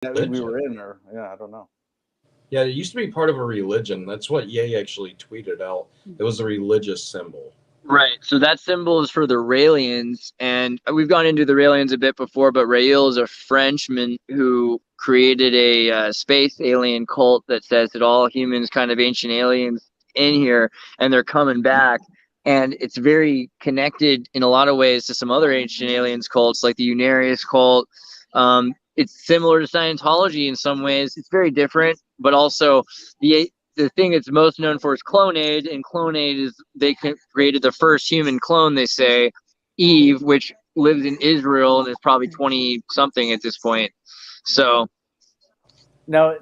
that we were in, or I don't know. Yeah, it used to be part of a religion. That's what Ye actually tweeted out. It was a religious symbol. Right. So that symbol is for the Raelians, and we've gone into the Raelians a bit before, but Rael is a Frenchman who created a space alien cult that says that all humans, kind of ancient aliens, in here, and they're coming back. And it's very connected in a lot of ways to some other ancient aliens cults, like the Unarius cult. It's similar to Scientology in some ways. It's very different, but also the thing it's most known for is Clonade, and Clonade is they created the first human clone, they say, Eve, which lives in Israel and is probably 20 something at this point. So now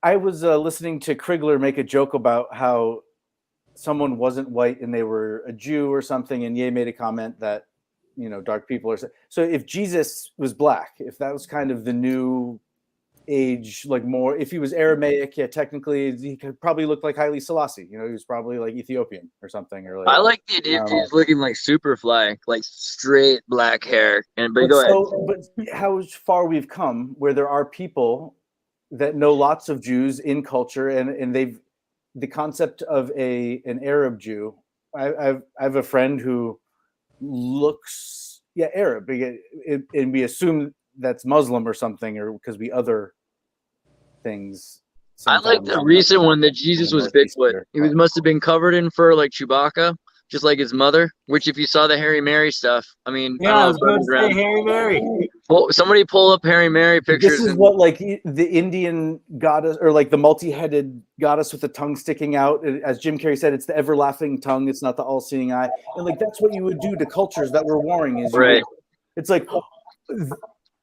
I was listening to Krigler make a joke about how someone wasn't white and they were a Jew or something, and Ye made a comment that dark people are so. If Jesus was black, if that was kind of the new age, like more, if he was Aramaic, technically he could probably look like Haile Selassie. He was probably like Ethiopian or something. Or I like the idea of he's looking like Superfly, like straight black hair. But go ahead. But how far we've come, where there are people that know lots of Jews in culture, and the concept of an Arab Jew. I have a friend who looks Arab, and we assume that's Muslim or something, or because we other things. I like the recent one that Jesus was Bigfoot. He must have been covered in fur like Chewbacca, just like his mother. Which, if you saw the Harry Mary stuff, I mean, I was going to say Harry Mary. Well, somebody pull up Harry Mary pictures. This is what, like, the Indian goddess, or like the multi-headed goddess with the tongue sticking out. As Jim Carrey said, it's the ever-laughing tongue. It's not the all-seeing eye. And like that's what you would do to cultures that were warring. Is right. It's like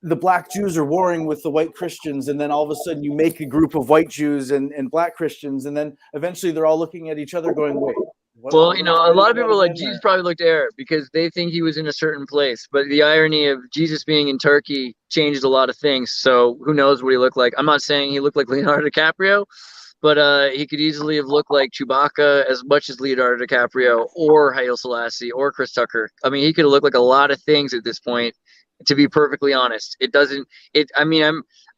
the black Jews are warring with the white Christians, and then all of a sudden you make a group of white Jews and black Christians, and then eventually they're all looking at each other going, wait. Well, a lot of people are like, Jesus probably looked Arab because they think he was in a certain place. But the irony of Jesus being in Turkey changed a lot of things. So who knows what he looked like? I'm not saying he looked like Leonardo DiCaprio, but he could easily have looked like Chewbacca as much as Leonardo DiCaprio or Haile Selassie or Chris Tucker. I mean, he could have looked like a lot of things at this point, to be perfectly honest.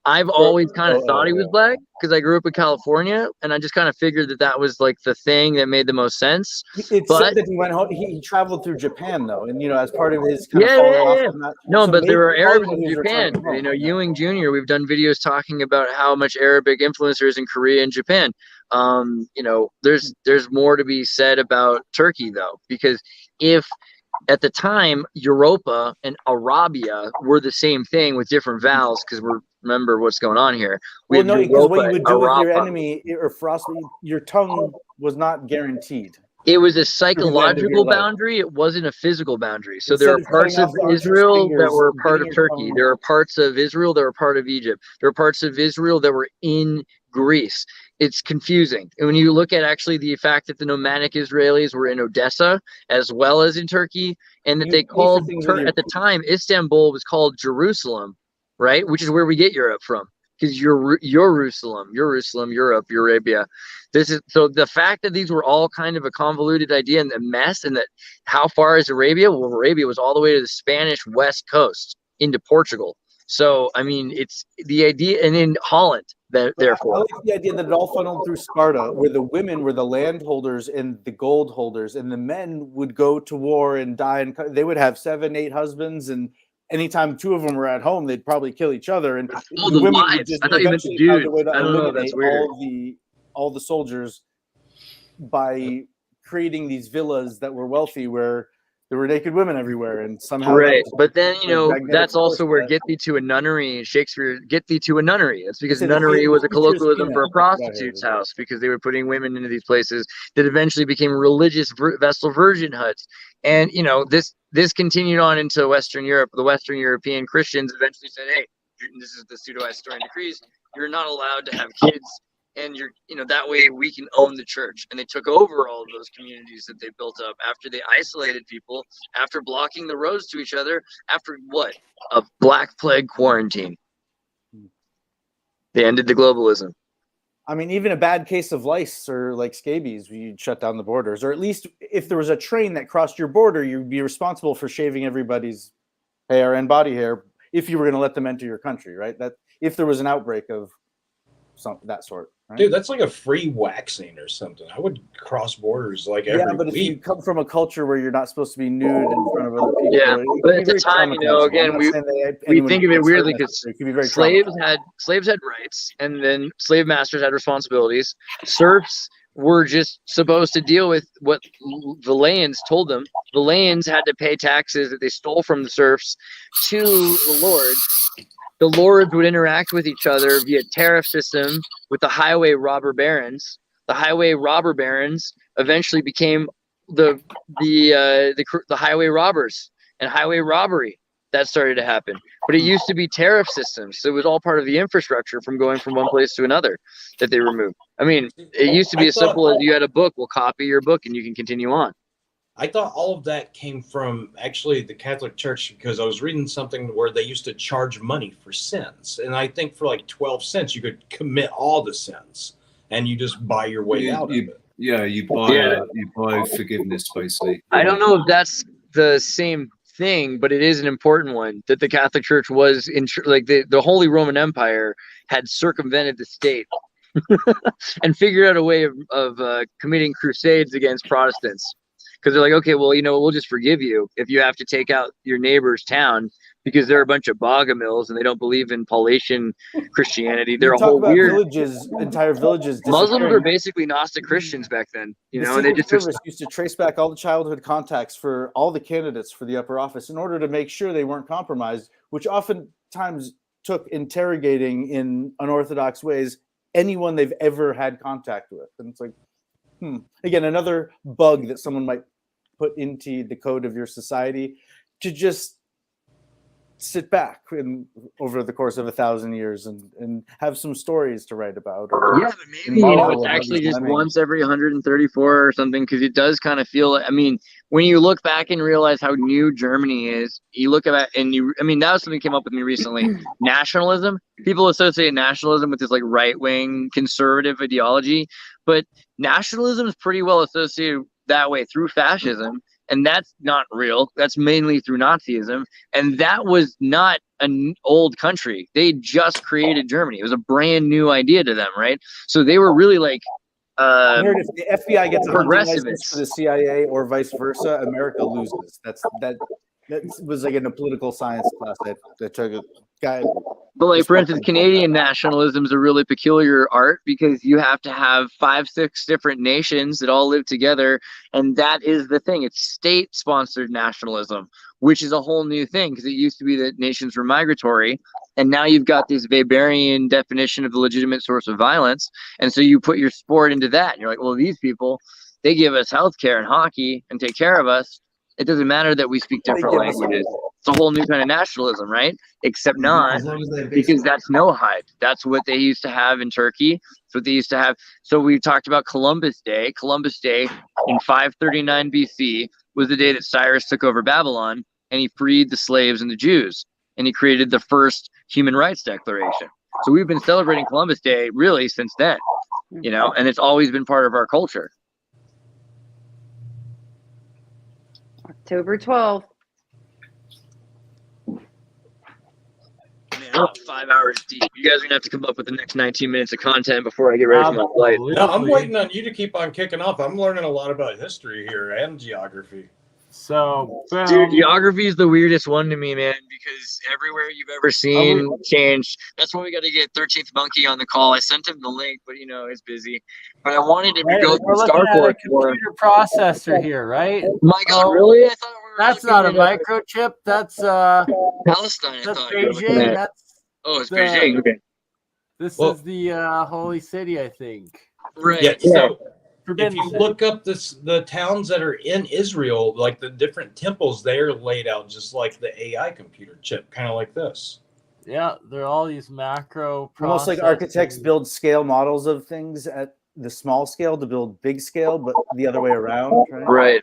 I've always kind of thought he was black because I grew up in California, and I just kind of figured that was like the thing that made the most sense. It said that he went home. He traveled through Japan, though, and as part of his kind of off from that. No, so but there are Arabs in Japan. Ewing Jr. We've done videos talking about how much Arabic influence there is in Korea and Japan. There's more to be said about Turkey, though, because if at the time Europa and Arabia were the same thing with different vowels, because remember what's going on here. Because what you would do with your enemy or frostbite, your tongue was not guaranteed. It was a psychological boundary. It wasn't a physical boundary. So there are parts of Israel that were part of Turkey. There are parts of Israel that were part of Egypt. There are parts of Israel that were in Greece. It's confusing. And when you look at actually the fact that the nomadic Israelis were in Odessa as well as in Turkey, and that they called, at the time, Istanbul was called Jerusalem, right? Which is where we get Europe from. Because Jerusalem, Europe, Eurabia. So the fact that these were all kind of a convoluted idea and a mess, and that how far is Arabia? Well, Arabia was all the way to the Spanish west coast into Portugal. So, I mean, it's the idea, and in Holland, therefore. I like the idea that it all funneled through Sparta, where the women were the landholders and the gold holders, and the men would go to war and die, and they would have 7, 8 husbands, and anytime 2 of them were at home, they'd probably kill each other. And the women would just eventually find a way to eliminate all the soldiers by creating these villas that were wealthy, where there were naked women everywhere, and somehow But then that's also where "get thee to a nunnery" Shakespeare "get thee to a nunnery." It's because nunnery was a colloquialism for a prostitute's house, because they were putting women into these places that eventually became religious Vestal Virgin huts. And this continued on into Western Europe. The Western European Christians eventually said, "Hey, this is the pseudo-historian decrees. You're not allowed to have kids." And that way we can own the church. And they took over all of those communities that they built up after they isolated people, after blocking the roads to each other, after a Black Plague quarantine. They ended the globalism. I mean, even a bad case of lice or like scabies, you'd shut down the borders. Or at least if there was a train that crossed your border, you'd be responsible for shaving everybody's hair and body hair if you were going to let them enter your country, right? That if there was an outbreak of that sort. Right? Dude, that's like a free waxing or something. I would cross borders like every but week. if you come from a culture where you're not supposed to be nude in front of other people, yeah, but at the time, again, we think of it weirdly because slaves had rights, and then slave masters had responsibilities. Serfs were just supposed to deal with what the Layans told them. The Layans had to pay taxes that they stole from the serfs to the lords. The lords would interact with each other via tariff system with the highway robber barons. The highway robber barons eventually became the highway robbers and highway robbery. That started to happen. But it used to be tariff systems. So it was all part of the infrastructure from going from one place to another that they removed. I mean, it used to be as simple as you had a book, we'll copy your book and you can continue on. I thought all of that came from actually the Catholic Church, because I was reading something where they used to charge money for sins. And I think for like 12 cents, you could commit all the sins and you just buy your way out of it. Yeah, you buy forgiveness, basically. I don't know if that's the same thing, but it is an important one that the Catholic Church was in, like the Holy Roman Empire had circumvented the state and figured out a way of committing crusades against Protestants. Because they're like, okay, well, we'll just forgive you if you have to take out your neighbor's town because they're a bunch of bogomils and they don't believe in Paulatian Christianity. They're a whole weird entire villages. Muslims were basically Gnostic Christians back then, and they just used to trace back all the childhood contacts for all the candidates for the upper office in order to make sure they weren't compromised, which oftentimes took interrogating in unorthodox ways anyone they've ever had contact with. And it's like, again, another bug that someone might put into the code of your society to just sit back over the course of 1,000 years and have some stories to write about. But maybe it's actually just once every 134 or something, because it does kind of feel. I mean, when you look back and realize how new Germany is, you look at that and that was something that came up with me recently. Nationalism. People associate nationalism with this like right-wing conservative ideology, but nationalism is pretty well associated that way through fascism. And that's not real. That's mainly through Nazism. And that was not an old country. They just created Germany. It was a brand new idea to them, right? So they were really like I heard if the FBI gets a progressivists license for the CIA or vice versa, America loses. That was like in a political science class that took a guy. But like, for instance, Canadian nationalism is a really peculiar art because you have to have 5-6 different nations that all live together. And that is the thing. It's state-sponsored nationalism, which is a whole new thing because it used to be that nations were migratory. And now you've got this Weberian definition of the legitimate source of violence. And so you put your sport into that. And you're like, well, these people, they give us healthcare and hockey and take care of us. It doesn't matter that we speak different languages. It's a whole new kind of nationalism, right? Except not, because that's Noahide. That's what they used to have in Turkey. That's what they used to have. So we talked about Columbus Day. Columbus Day in 539 BC was the day that Cyrus took over Babylon, and he freed the slaves and the Jews, and he created the first human rights declaration. So we've been celebrating Columbus Day really since then, and it's always been part of our culture. October 12th. Man, I'm 5 hours deep. You guys are gonna have to come up with the next 19 minutes of content before I get ready for my flight. No, I'm waiting on you to keep on kicking off. I'm learning a lot about history here and geography. So, dude, geography is the weirdest one to me, man, because everywhere you've ever seen changed. That's why we got to get 13th Monkey on the call. I sent him the link, but it's busy. But I wanted him to go through Starport for him. Computer processor here, right? My God, really? I thought we were. That's not a microchip. That's Palestine. That's Beijing. It's Beijing. Okay. This is the holy city, I think. Right. Yeah. So if you look up the towns that are in Israel, like the different temples, they're laid out just like the AI computer chip, kind of like this. Yeah, they're all these macro. Almost like architects build scale models of things at the small scale to build big scale, but the other way around. Right.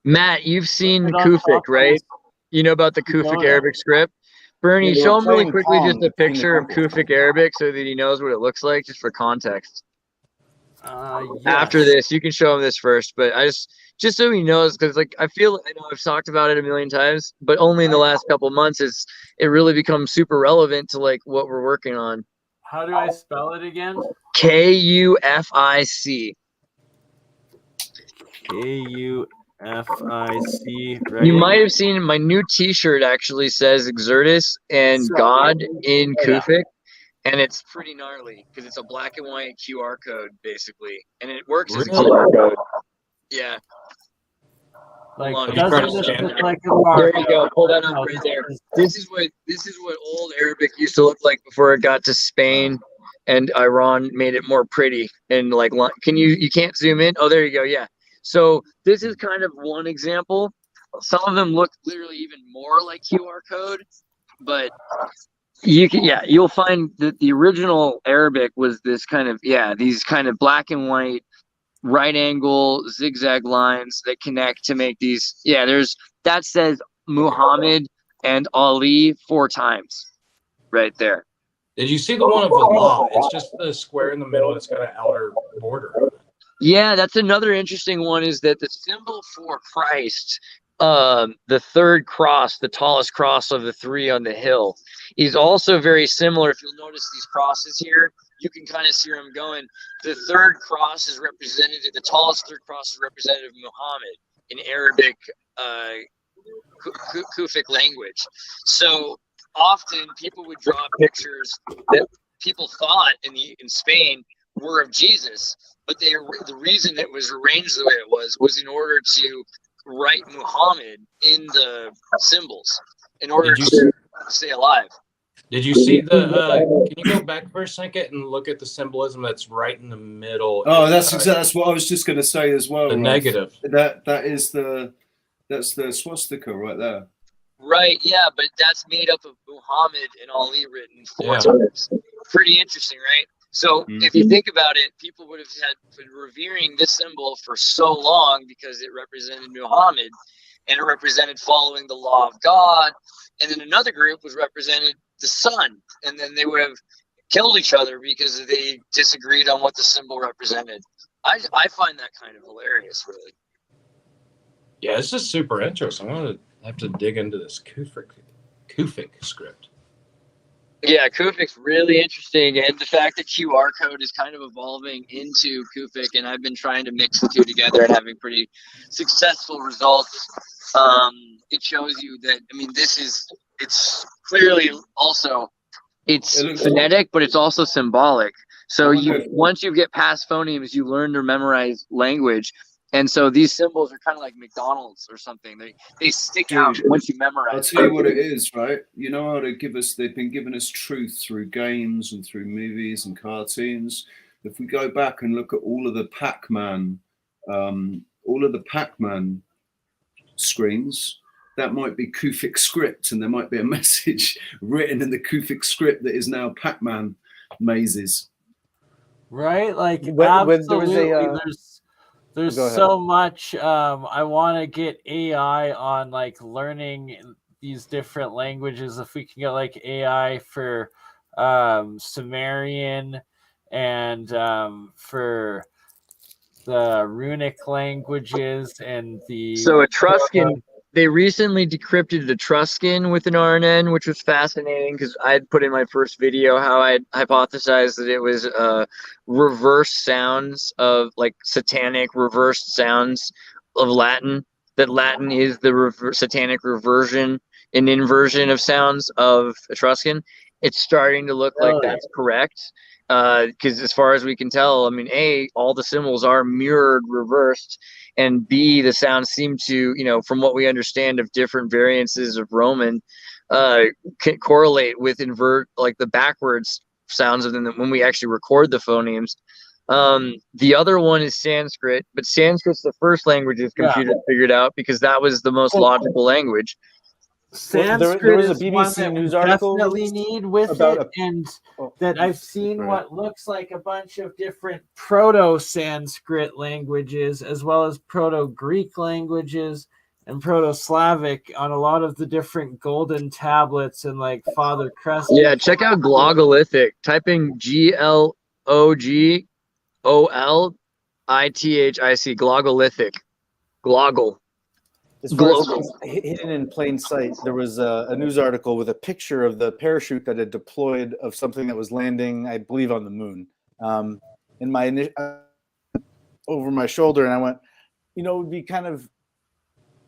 Matt, you've seen Kufic, right? You know about the Kufic Arabic script? Bernie, show him really quickly just a picture of Kufic Arabic so that he knows what it looks like, just for context. After this, you can show him this first, but I just so he knows, because like I know I've talked about it a million times, but only in the last couple months it really becomes super relevant to like what we're working on. How do I spell it again? Kufic. Kufic. Right? You might have seen my new T-shirt actually says Xirtus and God in Kufic. And it's pretty gnarly because it's a black and white QR code basically, and it works as a QR code. Yeah. Like, doesn't this look there. like a bar? There you go. Pull that up right there. This is what old Arabic used to look like before it got to Spain and Iran made it more pretty. And like, you can't zoom in? Oh, there you go. Yeah. So this is kind of one example. Some of them look literally even more like QR code, but you'll find that the original Arabic was this kind of these kind of black and white right angle zigzag lines that connect to make these that says Muhammad and Ali 4 times right there. Did you see the one of Allah? It's just the square in the middle and it's got an outer border. Yeah, that's another interesting one, is that the symbol for Christ, the third cross, the tallest cross of the 3 on the hill, is also very similar. If you'll notice these crosses here, you can kind of see where I'm going. The third cross is representative, the tallest third cross is representative of Muhammad in Arabic, Kufic language. So often people would draw pictures that people thought in Spain were of Jesus, but the reason it was arranged the way it was in order to write Muhammad in the symbols in order to stay alive. Did you see the? Can you go back for a second and look at the symbolism that's right in the middle? Oh, that's what I was just going to say as well. The negative. That's the swastika right there. Right, yeah, but that's made up of Muhammad and Ali written 4 times. Pretty interesting, right? So if you think about it, people would have been revering this symbol for so long because it represented Muhammad and it represented following the law of God. And then another group was represented the sun, and then they would have killed each other because they disagreed on what the symbol represented. I find that kind of hilarious, really. Yeah, this is super interesting. I'm going to have to dig into this Kufic script. Yeah, Kufic's really interesting, and the fact that QR code is kind of evolving into Kufic, and I've been trying to mix the two together and having pretty successful results. It shows you that, I mean, it's clearly also, it's phonetic, but it's also symbolic. So once you get past phonemes, you learn to memorize language. And so these symbols are kind of like McDonald's or something. They stick out once you memorize. I'll tell you what it is, right? You know how they've been giving us truth through games and through movies and cartoons. If we go back and look at all of the Pac-Man screens, that might be Kufic script, and there might be a message written in the Kufic script that is now Pac-Man mazes. Right? Like, absolutely. There's so much. I want to get AI on like learning these different languages. If we can get like AI for Sumerian and for the runic languages and so Etruscan. They recently decrypted Etruscan with an RNN, which was fascinating because I had put in my first video how I hypothesized that it was reverse sounds of like satanic reversed sounds of Latin. That Latin is the satanic reversion and inversion of sounds of Etruscan. It's starting to look like that's correct. Because as far as we can tell, I mean, A, all the symbols are mirrored, reversed, and B, the sounds seem to, from what we understand of different variances of Roman, can correlate with like the backwards sounds of them when we actually record the phonemes. The other one is Sanskrit, but Sanskrit's the first language the computer figured out because that was the most logical language. Sanskrit there was a is BBC one that news we article definitely need with it, and that I've seen what looks like a bunch of different Proto-Sanskrit languages, as well as Proto-Greek languages and Proto-Slavic on a lot of the different golden tablets and like Father Crescent. Yeah, check out Glogolithic. Type in GLOG Olithic, glogolithic, gloggle. As far as Global. hidden in plain sight, there was a news article with a picture of the parachute that had deployed of something that was landing, I believe, on the moon. In my over my shoulder, and I went, it would be kind of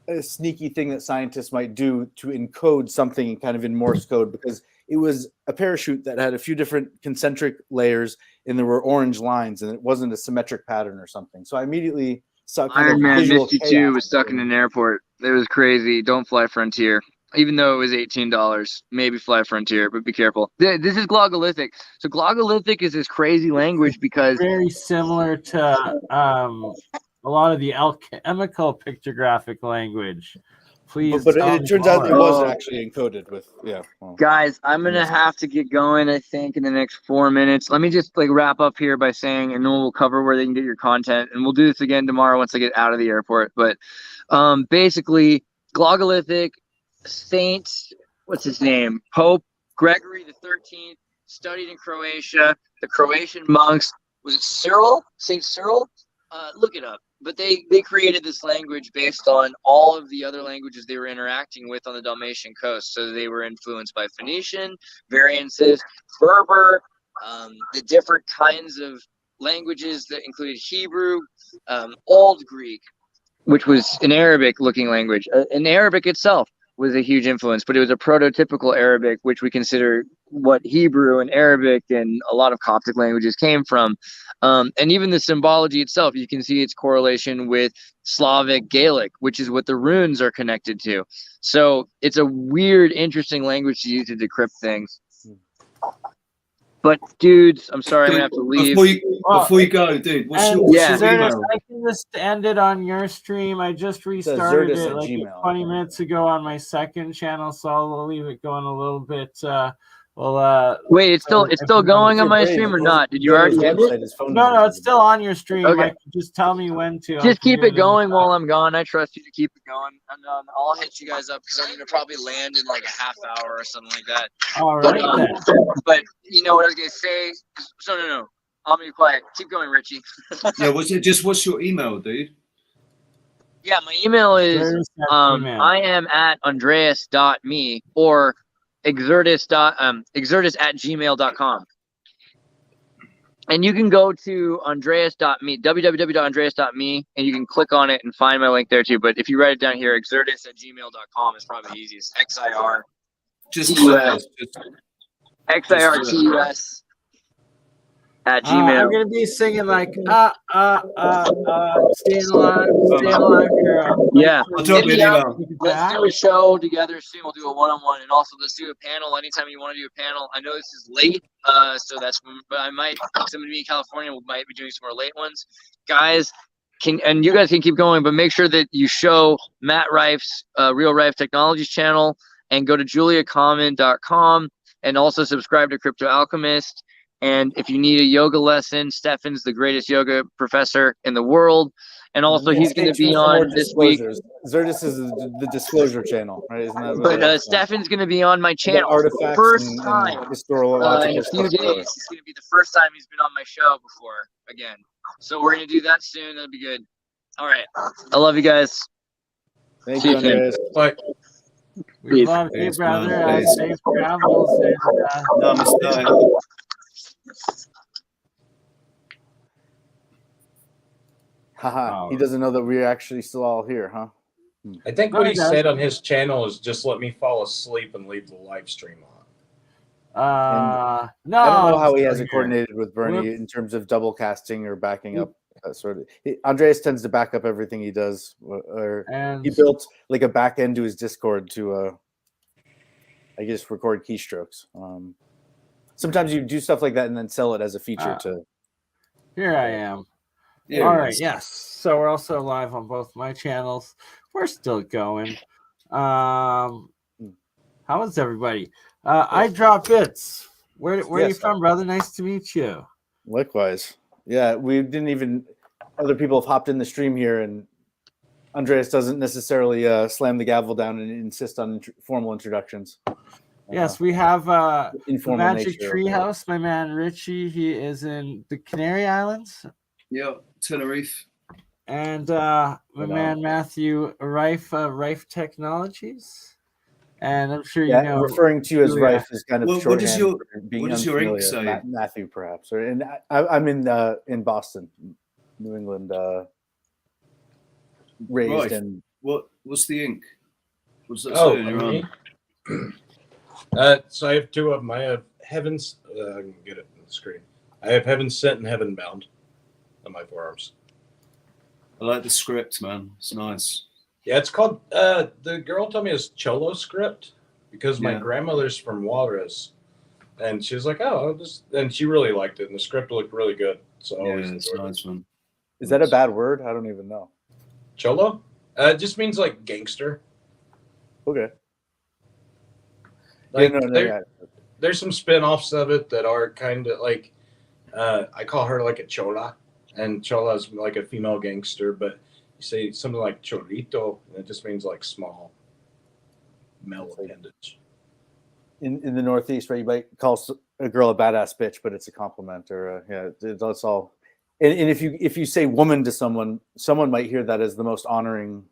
a sneaky thing that scientists might do to encode something kind of in Morse code, because it was a parachute that had a few different concentric layers and there were orange lines and it wasn't a symmetric pattern or something. So I immediately saw kind Iron of Man visual Misty chaos. 2 was stuck in an airport. It was crazy. Don't fly Frontier. Even though it was $18, maybe fly Frontier, but be careful. This is glogolithic. So glogolithic is this crazy language because very similar to a lot of the alchemical pictographic language. Please, but it turns out it wasn't actually encoded with. Guys, I'm gonna have to get going. I think in the next 4 minutes. Let me just wrap up here by saying, and then we'll cover where they can get your content, and we'll do this again tomorrow once I get out of the airport. But basically, glogolithic Saint, what's his name? Pope Gregory the 13th studied in Croatia. The Croatian monks, was it Cyril? Saint Cyril? Look it up. But they created this language based on all of the other languages they were interacting with on the Dalmatian coast. So they were influenced by Phoenician, variances, Berber, the different kinds of languages that included Hebrew, Old Greek, which was an Arabic-looking language. And Arabic itself was a huge influence, but it was a prototypical Arabic, which we consider what Hebrew and Arabic and a lot of Coptic languages came from. And even the symbology itself, you can see its correlation with Slavic Gaelic, which is what the runes are connected to. So it's a weird, interesting language to use to decrypt things. But dudes, I'm sorry, I'm gonna have to leave. Before you go, dude, what's your email? I can just end it on your stream. I just restarted it like 20 minutes ago on my second channel, so I'll leave it going a little bit. Wait, it's still going on my stream or not? Did you already end it? No, it's still on your stream. Okay. Just tell me when to. Just keep it going while I'm gone. I trust you to keep it going, and I'll hit you guys up because I'm gonna probably land in like a half hour or something like that. All right. But you know what I was gonna say? So no. I'm gonna be quiet. Keep going, Richie. Yeah, what's your email, dude? Yeah, my email is I am at Andreas.me or Xirtus@gmail.com. And you can go to Andreas.me, www.andreas.me, and you can click on it and find my link there too. But if you write it down here, Xirtus@gmail.com is probably the easiest. XIR. Just XIRTUS at Gmail. I'm gonna be singing like staying alive, girl. Yeah. I'll drop you an email. Let's do a show together soon. We'll do a one-on-one, and also let's do a panel anytime you want to do a panel. I know this is late, so that's when, but I might. Because I'm gonna be in California, we might be doing some more late ones, guys. And you guys can keep going, but make sure that you show Matt Rife's Real Rife Technologies channel and go to juliacommon.com and also subscribe to Crypto Alchemist. And if you need a yoga lesson, Stefan's the greatest yoga professor in the world. And also, he's going to be on this week. Xirtus is the disclosure channel, right? Isn't that but Stefan's going to be on my channel for the first time in a few days. It's going to be the first time he's been on my show before again. So we're going to do that soon. That'll be good. All right. I love you guys. Thank you, Andreas. Bye. We love you, brother. Safe travels. Namaste. Haha, he doesn't know that we're actually still all here, huh? I think what he said on his channel is just let me fall asleep and leave the live stream on. No, I don't know how he has it coordinated with BurnEye in terms of double casting or backing up. Sort of. Andreas tends to back up everything he does, or he built like a back end to his Discord to, I guess, record keystrokes. Sometimes you do stuff like that and then sell it as a feature to. Here I am. Yeah, all right, yes. So we're also live on both my channels. We're still going. How is everybody? I drop bits. Where are you from, brother? Nice to meet you. Likewise. Yeah, we didn't even. Other people have hopped in the stream here, and Andreas doesn't necessarily slam the gavel down and insist on formal introductions. Yes, we have the informal Magic nature Treehouse. My man Richie, he is in the Canary Islands. Yeah, Tenerife. And my man Matthew, Rife Technologies. And I'm sure you know. Referring to you as Rife is kind of shorthand for being what does your ink say? Matthew, perhaps. And I'm in Boston, New England, raised. And what's the ink? What's that say on your arm? So I have two of them. I have Heaven's. I can get it on the screen. I have Heaven Sent and Heaven Bound on my forearms. I like the script, man. It's nice. Yeah, it's called. The girl told me it's Cholo script because my grandmother's from Juarez, and she was like, "Oh, and she really liked it, and the script looked really good." So it's nice, man. Is that a bad word? I don't even know. Cholo? It just means like gangster. Okay. Like there's some spin-offs of it that are kind of like I call her like a chola, and chola is like a female gangster, but you say something like chorrito, and it just means like small male appendage. In the Northeast, right, you might call a girl a badass bitch, but it's a compliment, or that's all. And if you say woman to someone might hear that as the most honoring,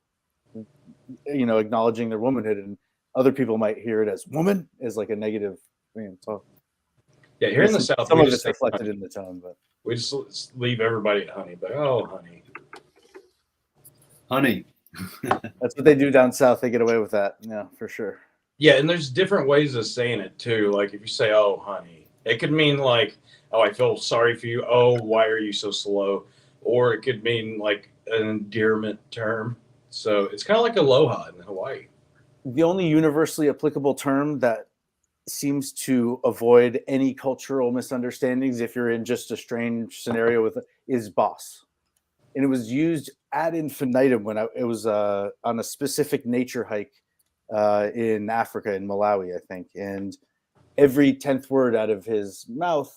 acknowledging their womanhood, and other people might hear it as woman as like a negative. So yeah, here in the South, some of it's reflected in the tone, but we just leave everybody at honey. But honey. That's what they do down south. They get away with that, yeah, for sure. Yeah, and there's different ways of saying it too. Like if you say, "Oh, honey," it could mean like, "Oh, I feel sorry for you." "Oh, why are you so slow?" Or it could mean like an endearment term. So it's kind of like aloha in Hawaii. The only universally applicable term that seems to avoid any cultural misunderstandings, if you're in just a strange scenario is boss. And it was used ad infinitum when it was on a specific nature hike in Africa, in Malawi, I think. And every 10th word out of his mouth,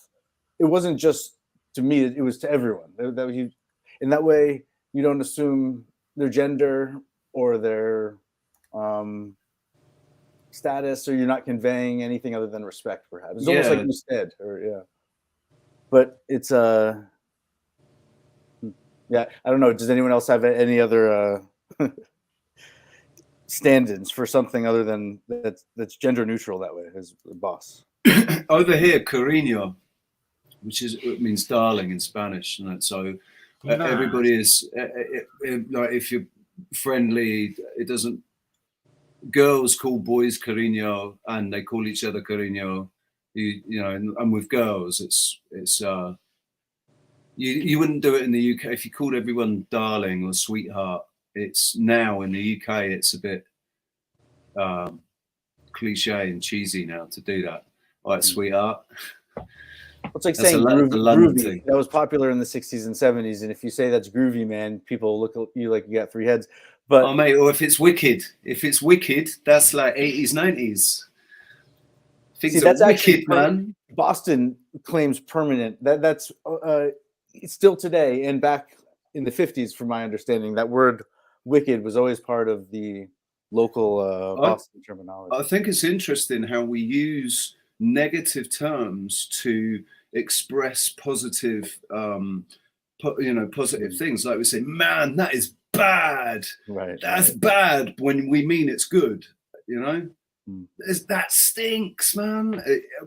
it wasn't just to me, it was to everyone. In that way, you don't assume their gender or their status, or you're not conveying anything other than respect, perhaps. It's almost like instead, but it's I don't know. Does anyone else have any other stand-ins for something other than that's gender neutral that way as boss? Over here, cariño, which means darling in Spanish, and so everybody is like, if you're friendly, it doesn't. Girls call boys cariño, and they call each other cariño. And with girls, it's you wouldn't do it in the UK if you called everyone darling or sweetheart. It's now in the UK, it's a bit cliche and cheesy now to do that. All right, sweetheart. It's like saying groovy. That was popular in the 60s and 70s, and if you say that's groovy, man, people look at you like you got three heads. But mate, or if it's wicked, that's like 80s, 90s. See, that's wicked, man. Boston claims permanent. That's still today, and back in the 50s, from my understanding, that word "wicked" was always part of the local Boston terminology. I think it's interesting how we use negative terms to express positive, positive things. Like we say, "Man, that is bad." Right. That's bad when we mean it's good. That stinks, man.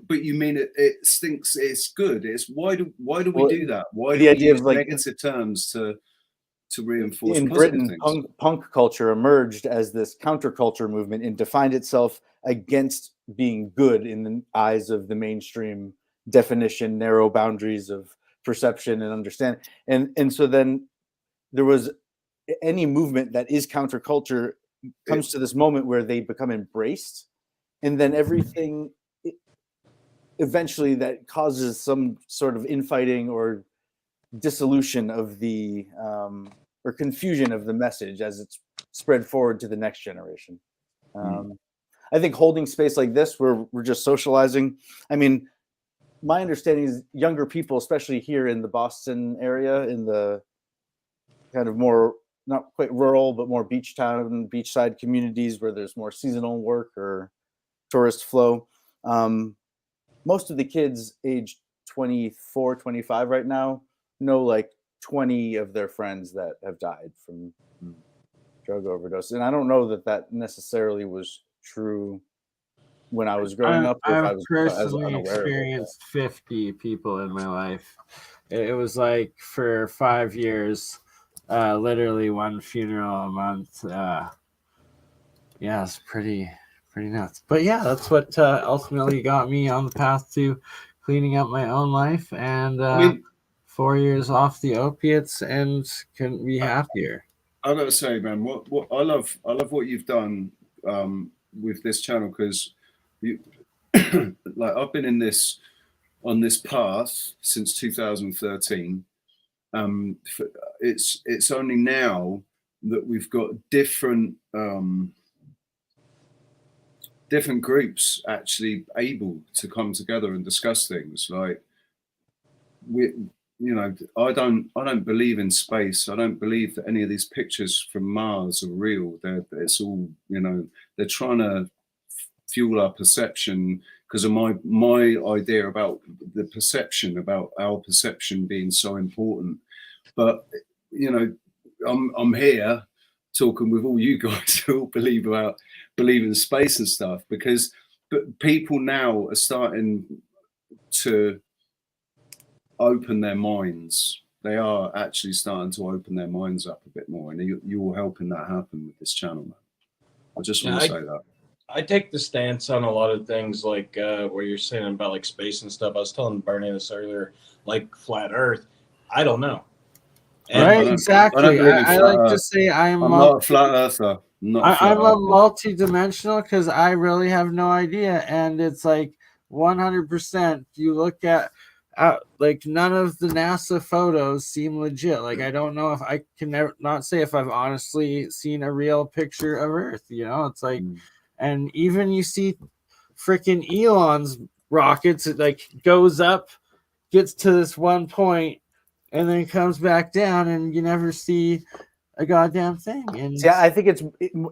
But you mean it stinks. It's good. It's why do we do that? Why do we use negative terms to reinforce? In Britain, punk culture emerged as this counterculture movement and defined itself against being good in the eyes of the mainstream definition, narrow boundaries of perception and understanding. And so then there was any movement that is counterculture comes to this moment where they become embraced, and then everything eventually that causes some sort of infighting or dissolution of the or confusion of the message as it's spread forward to the next generation. I think holding space like this where we're just socializing, I mean, my understanding is younger people, especially here in the Boston area, in the kind of more not quite rural, but more beach town, beachside communities where there's more seasonal work or tourist flow. Most of the kids age 24, 25 right now know like 20 of their friends that have died from drug overdose. And I don't know that necessarily was true when I was growing up, or if I I've was personally unaware experienced 50 people in my life. It was like for 5 years, literally one funeral a month. Yeah, it's pretty nuts. But yeah, that's what ultimately got me on the path to cleaning up my own life, and I mean, 4 years off the opiates, and couldn't be happier. I gotta say, man, what I love what you've done with this channel, because you like I've been on this path since 2013. It's only now that we've got different groups actually able to come together and discuss things. Like I don't believe in space. I don't believe that any of these pictures from Mars are real. It's all, they're trying to fuel our perception because of my idea about the perception, about our perception being so important. But I'm here talking with all you guys who all believe in space and stuff, but people now are starting to open their minds. They are actually starting to open their minds up a bit more, and you're helping that happen with this channel, man. I just want to say that. I take the stance on a lot of things, like where you're saying about like space and stuff. I was telling BurnEye this earlier, like flat Earth. I don't know. And right, exactly. I like to say I'm not a flat earther. I'm a multi-dimensional because I really have no idea, and it's like 100%. You look at like none of the NASA photos seem legit. Like I don't know if I can not say if I've honestly seen a real picture of Earth. It's like, and even you see freaking Elon's rockets, it like goes up, gets to this one point, and then comes back down, and you never see a goddamn thing. And yeah, I think it's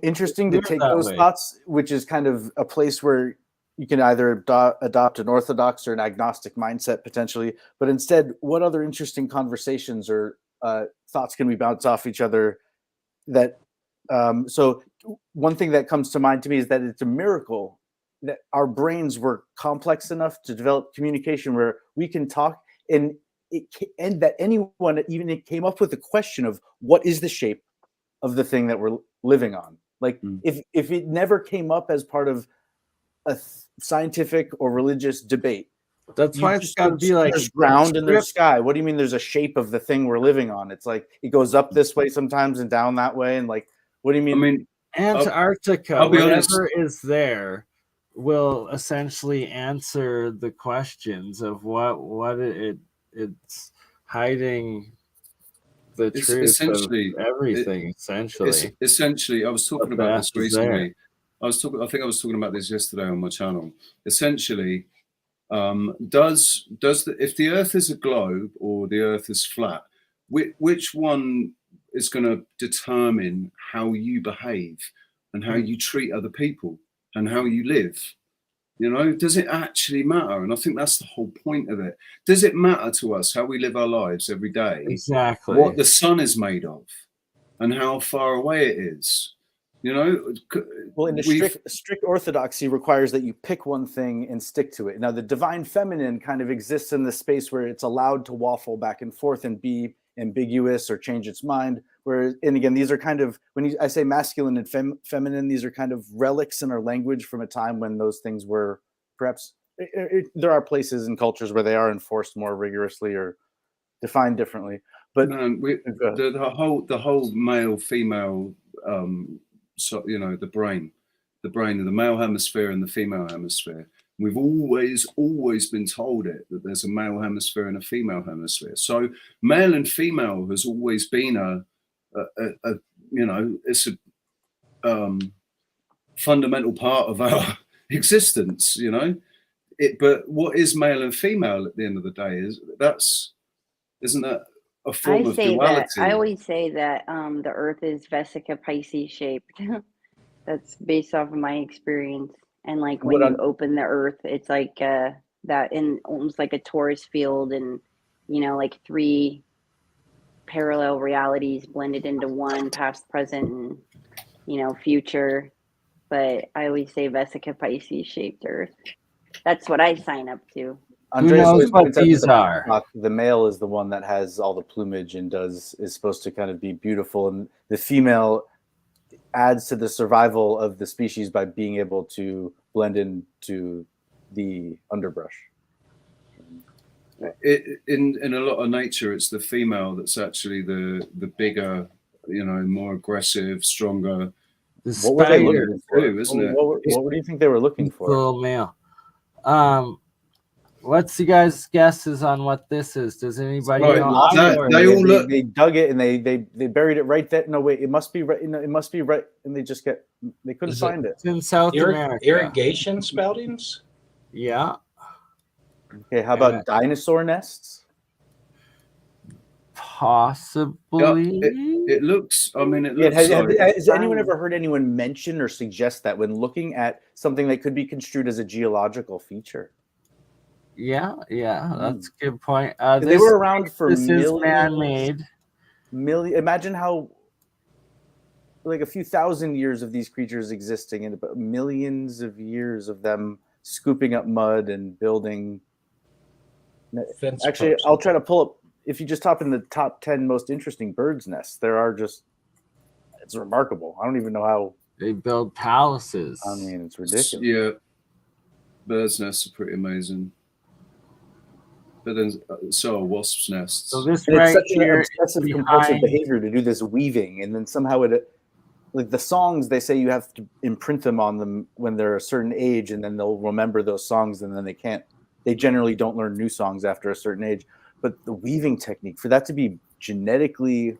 interesting to take those thoughts, which is kind of a place where you can either adopt an orthodox or an agnostic mindset potentially, but instead, what other interesting conversations or thoughts can we bounce off each other? That so one thing that comes to mind to me is that it's a miracle that our brains were complex enough to develop communication where we can talk, and that anyone even came up with the question of what is the shape of the thing that we're living on. Like if it never came up as part of a scientific or religious debate, that's why it's got to be like there's ground and there's sky. What do you mean there's a shape of the thing we're living on? It's like it goes up this way sometimes and down that way, and like, what do you mean? I mean, Antarctica, whatever is there, will essentially answer the questions of what it's hiding. The truth of everything, essentially. I was talking about this recently. I think I was talking about this yesterday on my channel. Essentially, if the Earth is a globe or the Earth is flat, which one is going to determine how you behave and how you treat other people and how you live? Does it actually matter? And I think that's the whole point of it. Does it matter to us how we live our lives every day? Exactly. What the sun is made of and how far away it is? Well, in a strict orthodoxy requires that you pick one thing and stick to it. Now, the divine feminine kind of exists in the space where it's allowed to waffle back and forth and be ambiguous or change its mind. Whereas, and again, these are kind of, I say masculine and feminine, these are kind of relics in our language from a time when those things were perhaps, there are places and cultures where they are enforced more rigorously or defined differently. But the whole male female, the brain of the male hemisphere and the female hemisphere. We've always been told that there's a male hemisphere and a female hemisphere. So male and female has always been it's a fundamental part of our existence. But what is male and female at the end of the day isn't that a form of duality? I always say that the Earth is Vesica Pisces shaped. That's based off of my experience. And like when you open the Earth, it's like that in almost like a Taurus field, and like three parallel realities blended into one, past, present, and future. But I always say Vesica Pisces shaped Earth. That's what I sign up to. Andreas knows always what points out these that are? the male is the one that has all the plumage and is supposed to kind of be beautiful, and the female adds to the survival of the species by being able to blend into the underbrush. In a lot of nature, it's the female that's actually the bigger, more aggressive, stronger. What were they spider. looking for? Too, isn't it? What do you think they were looking for? Little male. What's you guys' guesses on what this is? Does anybody Right, know? They dug it and they buried it right there. No wait, it must be right. It must be right, and they couldn't find it. It's in South America. Irrigation spoutings? Yeah. Okay, how about dinosaur nests? Possibly. It looks. I mean, it looks. Has anyone ever heard anyone mention or suggest that when looking at something that could be construed as a geological feature? Yeah, that's a good point. They were around for this millions. Is man-made. Imagine how, like a few thousand years of these creatures existing, and about millions of years of them scooping up mud and building. Actually, I'll try to pull up. If you just type in the top 10 most interesting birds' nests, there are just. It's remarkable. I don't even know how they build palaces. I mean, it's ridiculous. Yeah, birds' nests are pretty amazing. But then, so are wasps' nests. So this and right it's such here, an obsessive compulsive behavior to do this weaving, and then somehow like the songs, they say you have to imprint them on them when they're a certain age, and then they'll remember those songs, and then they can't. They generally don't learn new songs after a certain age. But the weaving technique, for that to be genetically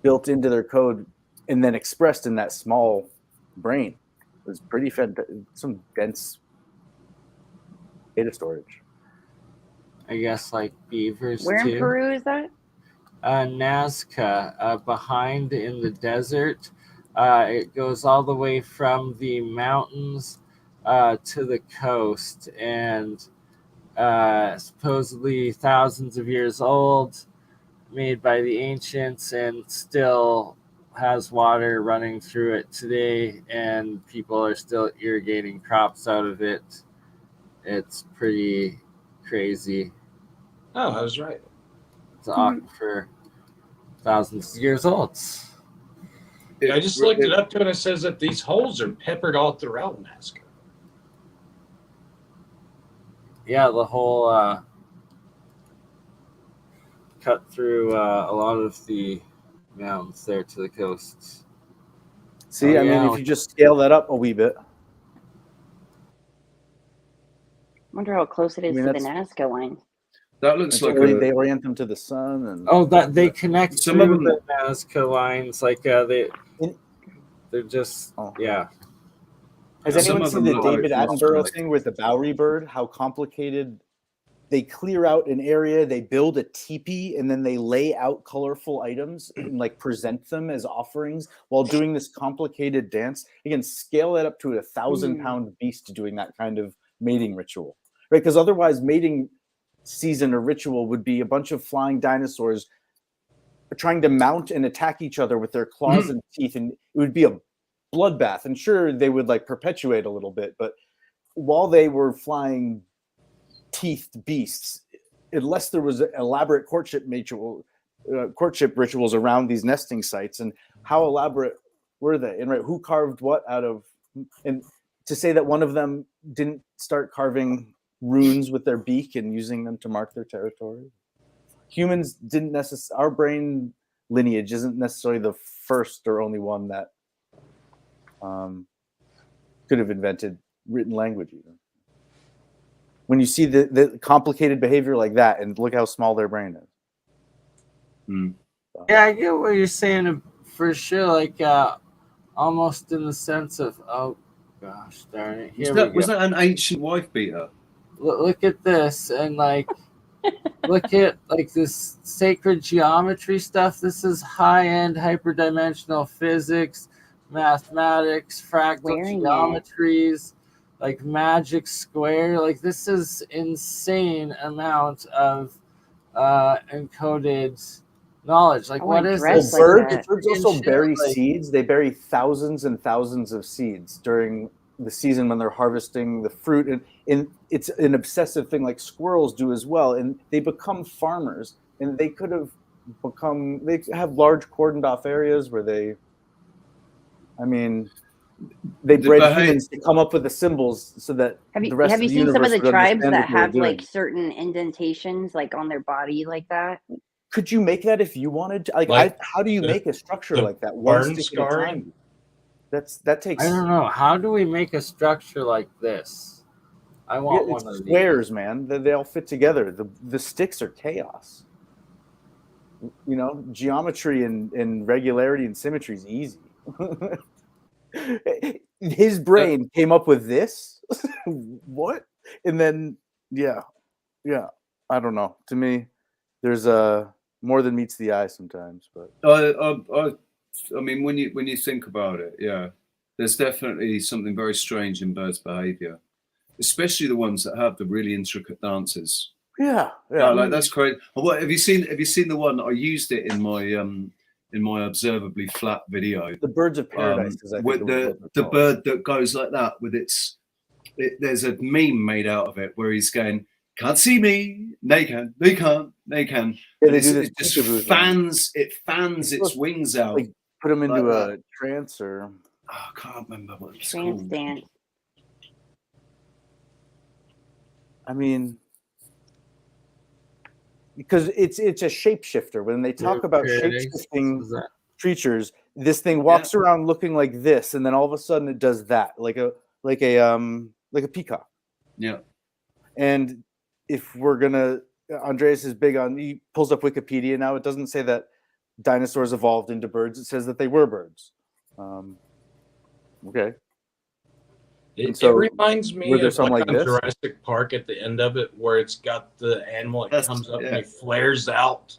built into their code and then expressed in that small brain, was pretty some dense data storage. I guess like beavers Where too. in Peru is that? Nazca, behind in the desert. It goes all the way from the mountains to the coast, and supposedly thousands of years old, made by the ancients, and still has water running through it today, and people are still irrigating crops out of it. It's pretty crazy. Oh, I was right. It's for thousands of years old. I just looked it up too, and it says that these holes are peppered all throughout Nazca. Yeah, the whole cut through a lot of the mountains there to the coasts. See, I mean, if you just scale that up a wee bit. I wonder how close it is to the Nazca lines. That looks like they orient them to the sun, and that they connect some of them, the Nazca lines, like they're just yeah. Has anyone seen the David Attenborough thing with the Bowery bird? How complicated. They clear out an area, they build a teepee, and then they lay out colorful items and like present them as offerings while doing this complicated dance. Again, scale that up to a 1,000-pound beast doing that kind of mating ritual, right? Because otherwise, mating season or ritual would be a bunch of flying dinosaurs trying to mount and attack each other with their claws and teeth, and it would be a bloodbath. And sure, they would like perpetuate a little bit, but while they were flying teethed beasts, unless there was elaborate courtship rituals around these nesting sites, and how elaborate were they? And right, who carved what out of? And to say that one of them didn't start carving runes with their beak and using them to mark their territory. Humans didn't necessarily. Our brain lineage isn't necessarily the first or only one that could have invented written language, even. When you see the complicated behavior like that, and look how small their brain is. Yeah, I get what you're saying for sure. Like almost in the sense of, oh gosh, darn it! Was that an ancient wife beater? Look at this, and like, look at like this sacred geometry stuff. This is high-end hyperdimensional physics, mathematics, fractal geometries. Like magic square, like this is insane amount of encoded knowledge. Like, I what want is dress this? like that. Birds also Shit, bury like- seeds. They bury thousands and thousands of seeds during the season when they're harvesting the fruit, and it's an obsessive thing like squirrels do as well. And they become farmers, and they could have become. They have large cordoned off areas where they. I mean, they bred humans to come up with the symbols so that the rest have of you the seen some of universe the would tribes understand that what they were have like doing. certain indentations like on their body like that? Could you make that if you wanted to? How do you make a structure like that? One burn stick at a scarring? time. That takes. I don't know. How do we make a structure like this? I want one of these. Squares, man. They all fit together. The sticks are chaos. You know, geometry and regularity and symmetry is easy. His brain came up with this. What? And then yeah. I don't know. To me, there's more than meets the eye sometimes. But I mean, when you think about it, yeah, there's definitely something very strange in birds' behavior, especially the ones that have the really intricate dances. Yeah. Like that's crazy. What have you seen? Have you seen the one I used it in my observably flat video? The birds of paradise, with the bird that goes like that with there's a meme made out of it where he's going, "Can't see me, they can, they can't, they can." Yeah, It just fans its wings out. Like put them into a trance or I can't remember what it's Trance called. dance. I mean, because it's a shapeshifter. When they talk about shapeshifting creatures, this thing walks around looking like this, and then all of a sudden it does that, like a peacock. Yeah. And if we're gonna, Andreas is big on. He pulls up Wikipedia now. It doesn't say that dinosaurs evolved into birds. It says that they were birds. Okay. It reminds me of like this? Jurassic Park at the end of it, where it's got the animal that comes up and he flares out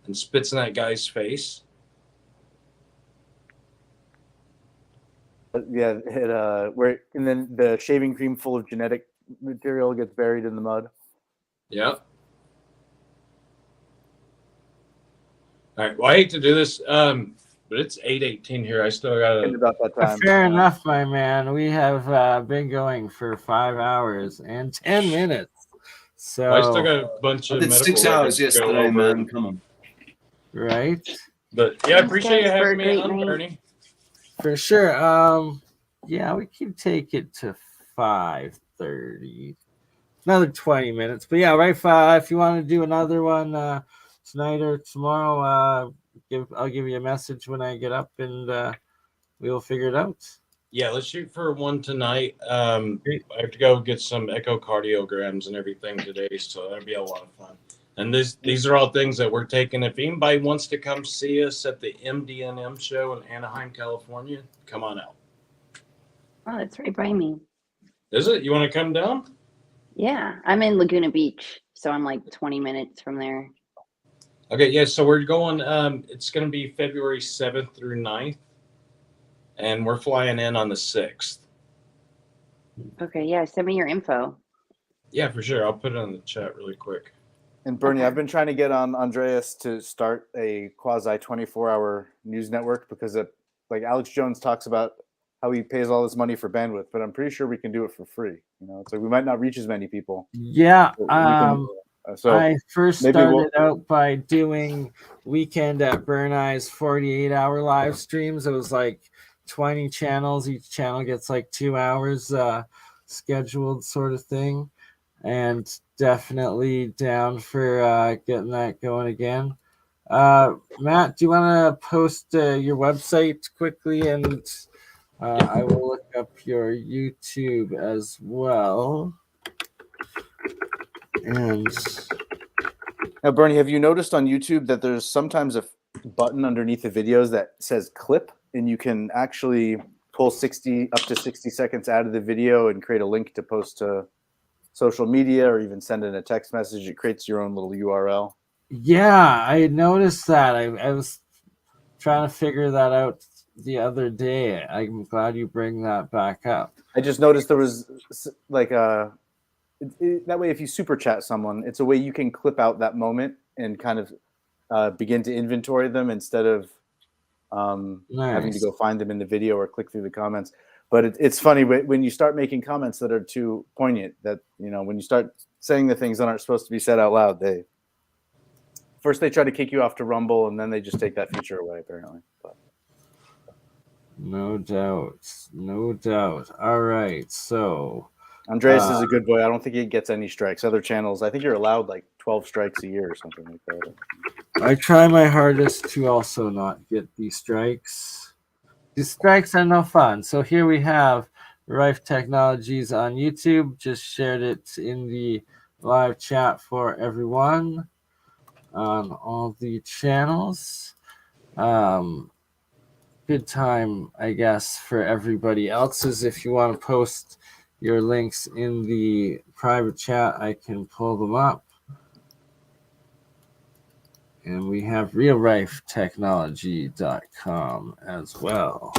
and spits in that guy's face. Yeah, and then the shaving cream full of genetic material gets buried in the mud. Yeah. All right. Well, I hate to do this, but it's 8:18 here. I still got about that time. Fair enough, my man. We have been going for 5 hours and 10 minutes. So I still got a bunch of. I did 6 hours yesterday, man. Come on. Right. But yeah, I appreciate you having me on, Bernie. For sure. Yeah, we can take it to 5:30. Another 20 minutes. But yeah, Rife, if you want to do another one tonight or tomorrow, I'll give you a message when I get up and we'll figure it out. Yeah, let's shoot for one tonight. I have to go get some echocardiograms and everything today, so that'll be a lot of fun. And these are all things that we're taking. If anybody wants to come see us at the MDNM show in Anaheim, California, come on out. Oh, that's right by me. Is it? You want to come down? Yeah, I'm in Laguna Beach, so I'm like 20 minutes from there. Okay, yeah, so we're going, it's going to be February 7th through 9th, and we're flying in on the 6th. Okay, yeah, send me your info. Yeah, for sure. I'll put it in the chat really quick. And Bernie, I've been trying to get on Andreas to start a quasi 24-hour news network because like Alex Jones talks about how he pays all this money for bandwidth, but I'm pretty sure we can do it for free. You know, it's like we might not reach as many people. Yeah. So I first started out by doing Weekend at BurnEye's 48-hour live streams. It was like 20 channels. Each channel gets like 2 hours scheduled sort of thing. And definitely down for getting that going again. Matt, do you want to post your website quickly? And I will look up your YouTube as well. And now, Bernie, have you noticed on YouTube that there's sometimes a button underneath the videos that says clip, and you can actually pull up to 60 seconds out of the video and create a link to post to social media or even send in a text message. It creates your own little URL. Yeah, I noticed that. I was trying to figure that out the other day. I'm glad you bring that back up. I just noticed there was like that way if you super chat someone, it's a way you can clip out that moment and kind of begin to inventory them instead of having to go find them in the video or click through the comments. But it's funny when you start making comments that are too poignant, that, you know, when you start saying the things that aren't supposed to be said out loud, they try to kick you off to Rumble, and then they just take that feature away, apparently. But. No doubt. All right, so Andreas is a good boy. I don't think he gets any strikes. Other channels, I think you're allowed like 12 strikes a year or something like that. I try my hardest to also not get these strikes. These strikes are no fun. So here we have Rife Technologies on YouTube. Just shared it in the live chat for everyone on all the channels. Good time, I guess, for everybody else's. If you want to post your links in the private chat, I can pull them up. And we have realrifetechnology.com as well.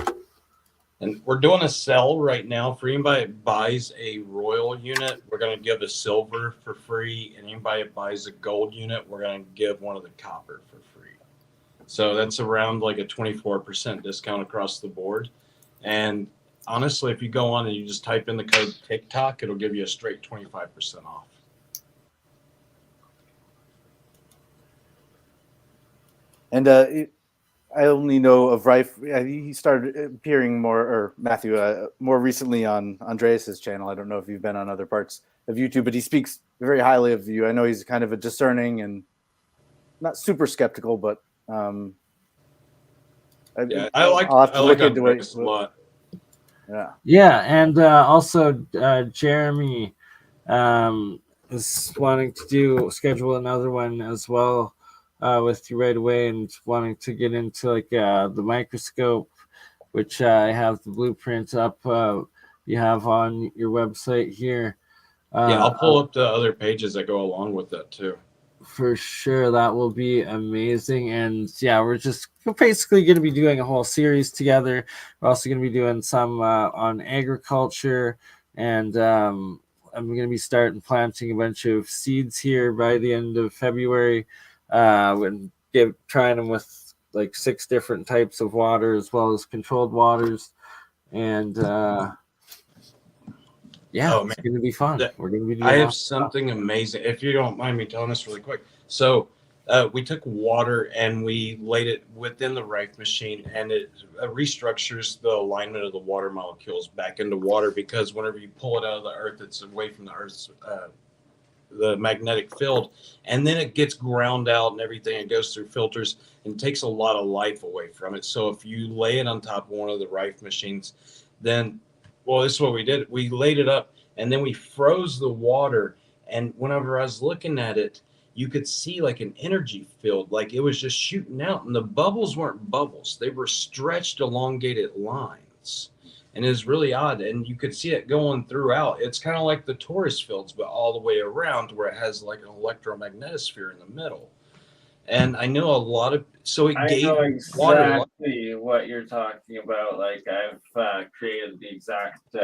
And we're doing a sell right now for anybody that buys a royal unit. We're going to give a silver for free. And anybody that buys a gold unit, we're going to give one of the copper for free. So that's around like a 24% discount across the board. And honestly, if you go on and you just type in the code Tictoc, it'll give you a straight 25% off. And I only know of Rife. He started appearing more recently on Andreas's channel. I don't know if you've been on other parts of YouTube, but he speaks very highly of you. I know he's kind of a discerning and not super skeptical, but I like Andreas a lot. Yeah, and also Jeremy is wanting to schedule another one as well with you right away, and wanting to get into like the microscope, which I have the blueprint up. You have on your website here. I'll pull up the other pages that go along with that too. For sure, that will be amazing. And yeah, we're basically going to be doing a whole series together. We're also going to be doing some on agriculture, and I'm going to be starting planting a bunch of seeds here by the end of February, and trying them with like 6 different types of water as well as controlled waters. And it's going to be fun. We're going to be doing I have something amazing. If you don't mind me telling this really quick. So we took water and we laid it within the Rife machine, and it restructures the alignment of the water molecules back into water, because whenever you pull it out of the earth, it's away from the earth's the magnetic field, and then it gets ground out and everything. It goes through filters and takes a lot of life away from it. So if you lay it on top of one of the Rife machines, then this is what we did. We laid it up and then we froze the water. And whenever I was looking at it, you could see like an energy field, like it was just shooting out. And the bubbles weren't bubbles. They were stretched, elongated lines. And it was really odd. And you could see it going throughout. It's kind of like the torus fields, but all the way around, where it has like an electromagnetosphere in the middle. And I know a lot of, so it gave know water. exactly what you're talking about. Like I've created the exact,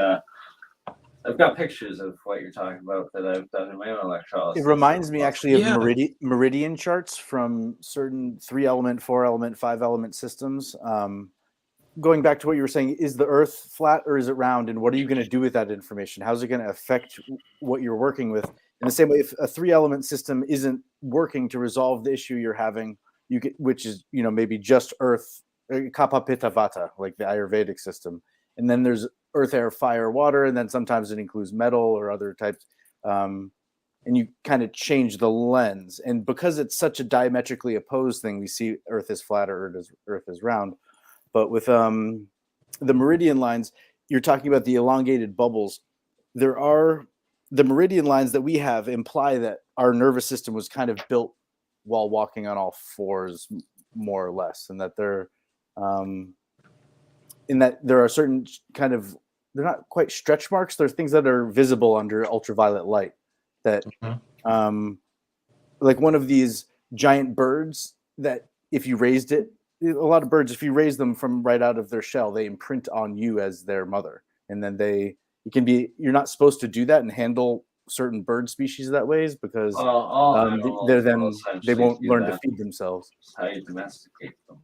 I've got pictures of what you're talking about that I've done in my own electrolysis. It reminds me actually of meridian charts from certain 3-element, 4-element, 5-element systems. Going back to what you were saying, is the Earth flat or is it round? And what are you going to do with that information? How's it going to affect what you're working with? In the same way, if a 3-element system isn't working to resolve the issue you're having, which is, maybe just Earth, Kapha Pitta Vata, like the Ayurvedic system. And then there's earth, air, fire, water, and then sometimes it includes metal or other types. And you kind of change the lens. And because it's such a diametrically opposed thing, we see Earth is flat or Earth is round. But with the meridian lines, you're talking about the elongated bubbles. The meridian lines that we have imply that our nervous system was kind of built while walking on all fours, more or less, and that there are certain kind of, they're not quite stretch marks. They're things that are visible under ultraviolet light. That, like one of these giant birds, that if you raised it, a lot of birds, if you raise them from right out of their shell, they imprint on you as their mother. And then you're not supposed to do that and handle certain bird species that ways because They're then they won't learn to feed themselves. How you domesticate them.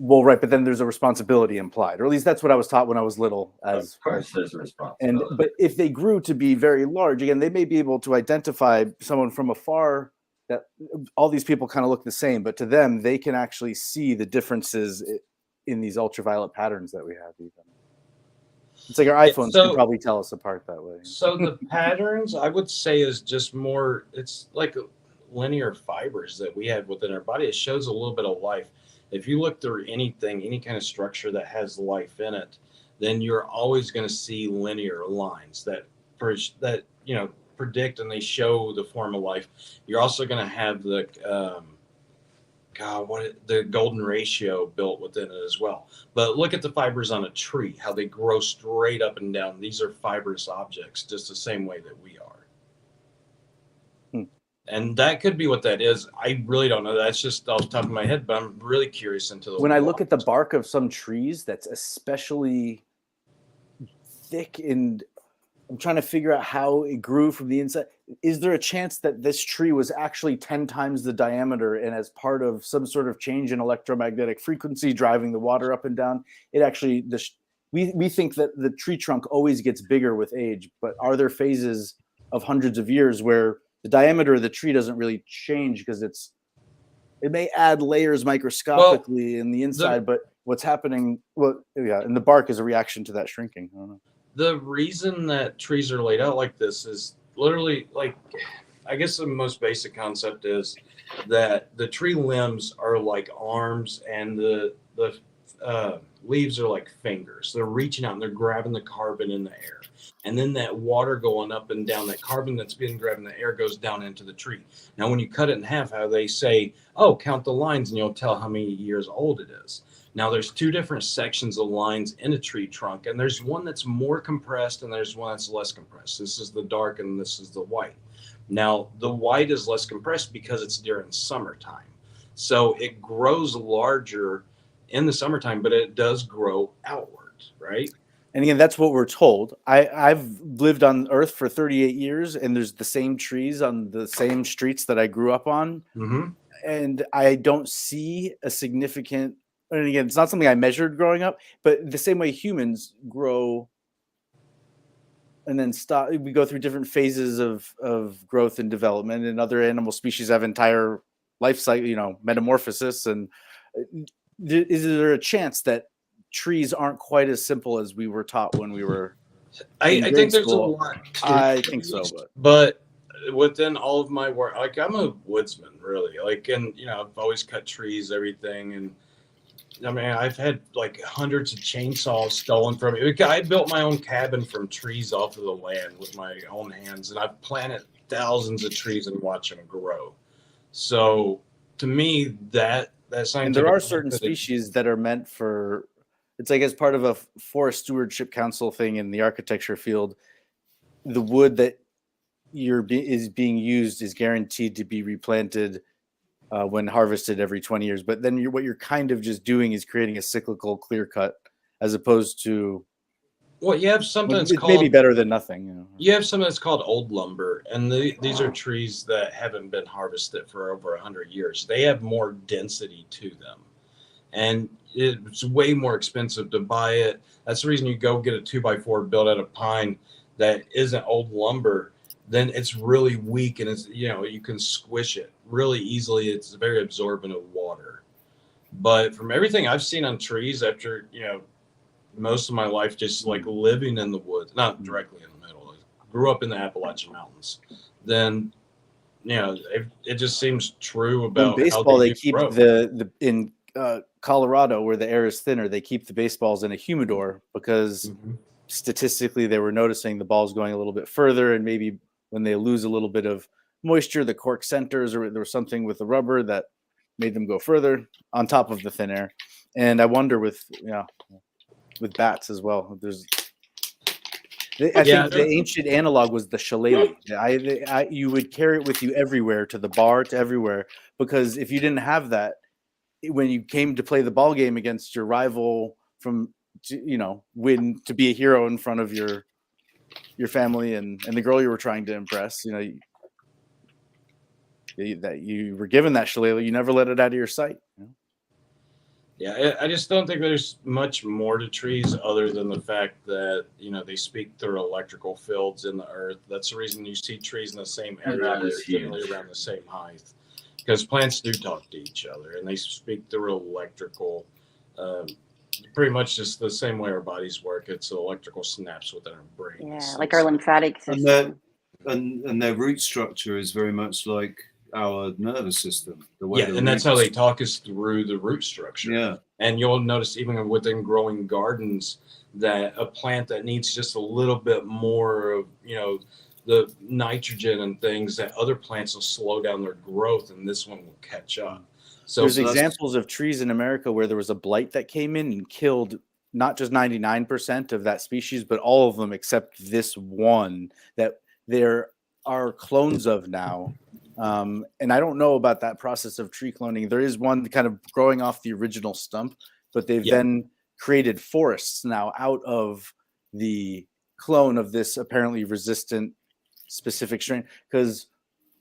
Well, right, but then there's a responsibility implied, or at least that's what I was taught when I was little. Of course, there's a responsibility. But if they grew to be very large, again, they may be able to identify someone from afar. That all these people kind of look the same, but to them, they can actually see the differences in these ultraviolet patterns that we have. Even it's like our iPhones can probably tell us apart that way. So the patterns, I would say, is just more. It's like linear fibers that we have within our body. It shows a little bit of life. If you look through anything, any kind of structure that has life in it, then you're always going to see linear lines that predict and they show the form of life. You're also going to have the the golden ratio built within it as well. But look at the fibers on a tree, how they grow straight up and down. These are fibrous objects, just the same way that we are. And that could be what that is. I really don't know. That's just off the top of my head, but I'm really curious into the. When I look at the bark of some trees, that's especially thick, and I'm trying to figure out how it grew from the inside. Is there a chance that this tree was actually 10 times the diameter, and as part of some sort of change in electromagnetic frequency driving the water up and down, it actually we think that the tree trunk always gets bigger with age, but are there phases of hundreds of years where the diameter of the tree doesn't really change because it may add layers microscopically in the inside, but what's happening, and the bark is a reaction to that shrinking. I don't know. The reason that trees are laid out like this is literally I guess the most basic concept is that the tree limbs are like arms and the leaves are like fingers. They're reaching out and they're grabbing the carbon in the air. And then that water going up and down, that carbon that's being grabbed in the air goes down into the tree. Now, when you cut it in half, how they say, count the lines and you'll tell how many years old it is. Now, there's two different sections of lines in a tree trunk, and there's one that's more compressed and there's one that's less compressed. This is the dark and this is the white. Now, the white is less compressed because it's during summertime. So it grows larger in the summertime, but it does grow outward, right? And again, that's what we're told. I've lived on Earth for 38 years, and there's the same trees on the same streets that I grew up on. Mm-hmm. And I don't see a significant, and again, it's not something I measured growing up, but the same way humans grow and then stop, we go through different phases of growth and development, and other animal species have entire life cycle, metamorphosis. And is there a chance that trees aren't quite as simple as we were taught when we were I think there's a lot. I think so, but within all of my work, I'm a woodsman, really. And I've always cut trees, everything, and I mean, I've had hundreds of chainsaws stolen from me. I built my own cabin from trees off of the land with my own hands, and I've planted thousands of trees and watched them grow. So, to me, that scientific. And there are certain species that are meant for. It's like as part of a forest stewardship council thing in the architecture field, the wood that is being used is guaranteed to be replanted when harvested every 20 years. But then what you're kind of just doing is creating a cyclical clear cut, as opposed to. Well, you have something that's called. Maybe better than nothing. You have something that's called old lumber, and these are trees that haven't been harvested for over 100 years. They have more density to them. And it's way more expensive to buy it. That's the reason you go get a 2x4 built out of pine that isn't old lumber. Then it's really weak, and it's you can squish it really easily. It's very absorbent of water. But from everything I've seen on trees, after most of my life just living in the woods, not directly in the middle, I grew up in the Appalachian Mountains. Then it just seems true about in baseball. They keep in Colorado, where the air is thinner, they keep the baseballs in a humidor because statistically they were noticing the ball's going a little bit further, and maybe when they lose a little bit of moisture, the cork centers, or there was something with the rubber that made them go further on top of the thin air. And I wonder with bats as well. I think the ancient analog was the shillelagh. You would carry it with you everywhere, to the bar, to everywhere, because if you didn't have that, when you came to play the ball game against your rival to be a hero in front of your your family and the girl you were trying to impress. You know, that you were given that shillelagh, you never let it out of your sight. You know? Yeah, I just don't think there's much more to trees other than the fact that, you know, they speak through electrical fields in the earth. That's the reason you see trees in the same area. They're generally around the same height. Because plants do talk to each other and they speak through electrical, pretty much just the same way our bodies work. It's electrical snaps within our brains. Yeah, like our lymphatic system. And their root structure is very much like our nervous system. The way and that's how they talk is through the root structure. Yeah. And you'll notice even within growing gardens that a plant that needs just a little bit more of, you know, the nitrogen and things, that other plants will slow down their growth and this one will catch up. So there's examples of trees in America where there was a blight that came in and killed not just 99% of that species, but all of them except this one that there are clones of now. And I don't know about that process of tree cloning. There is one kind of growing off the original stump, but they've then created forests now out of the clone of this apparently resistant specific strain. Because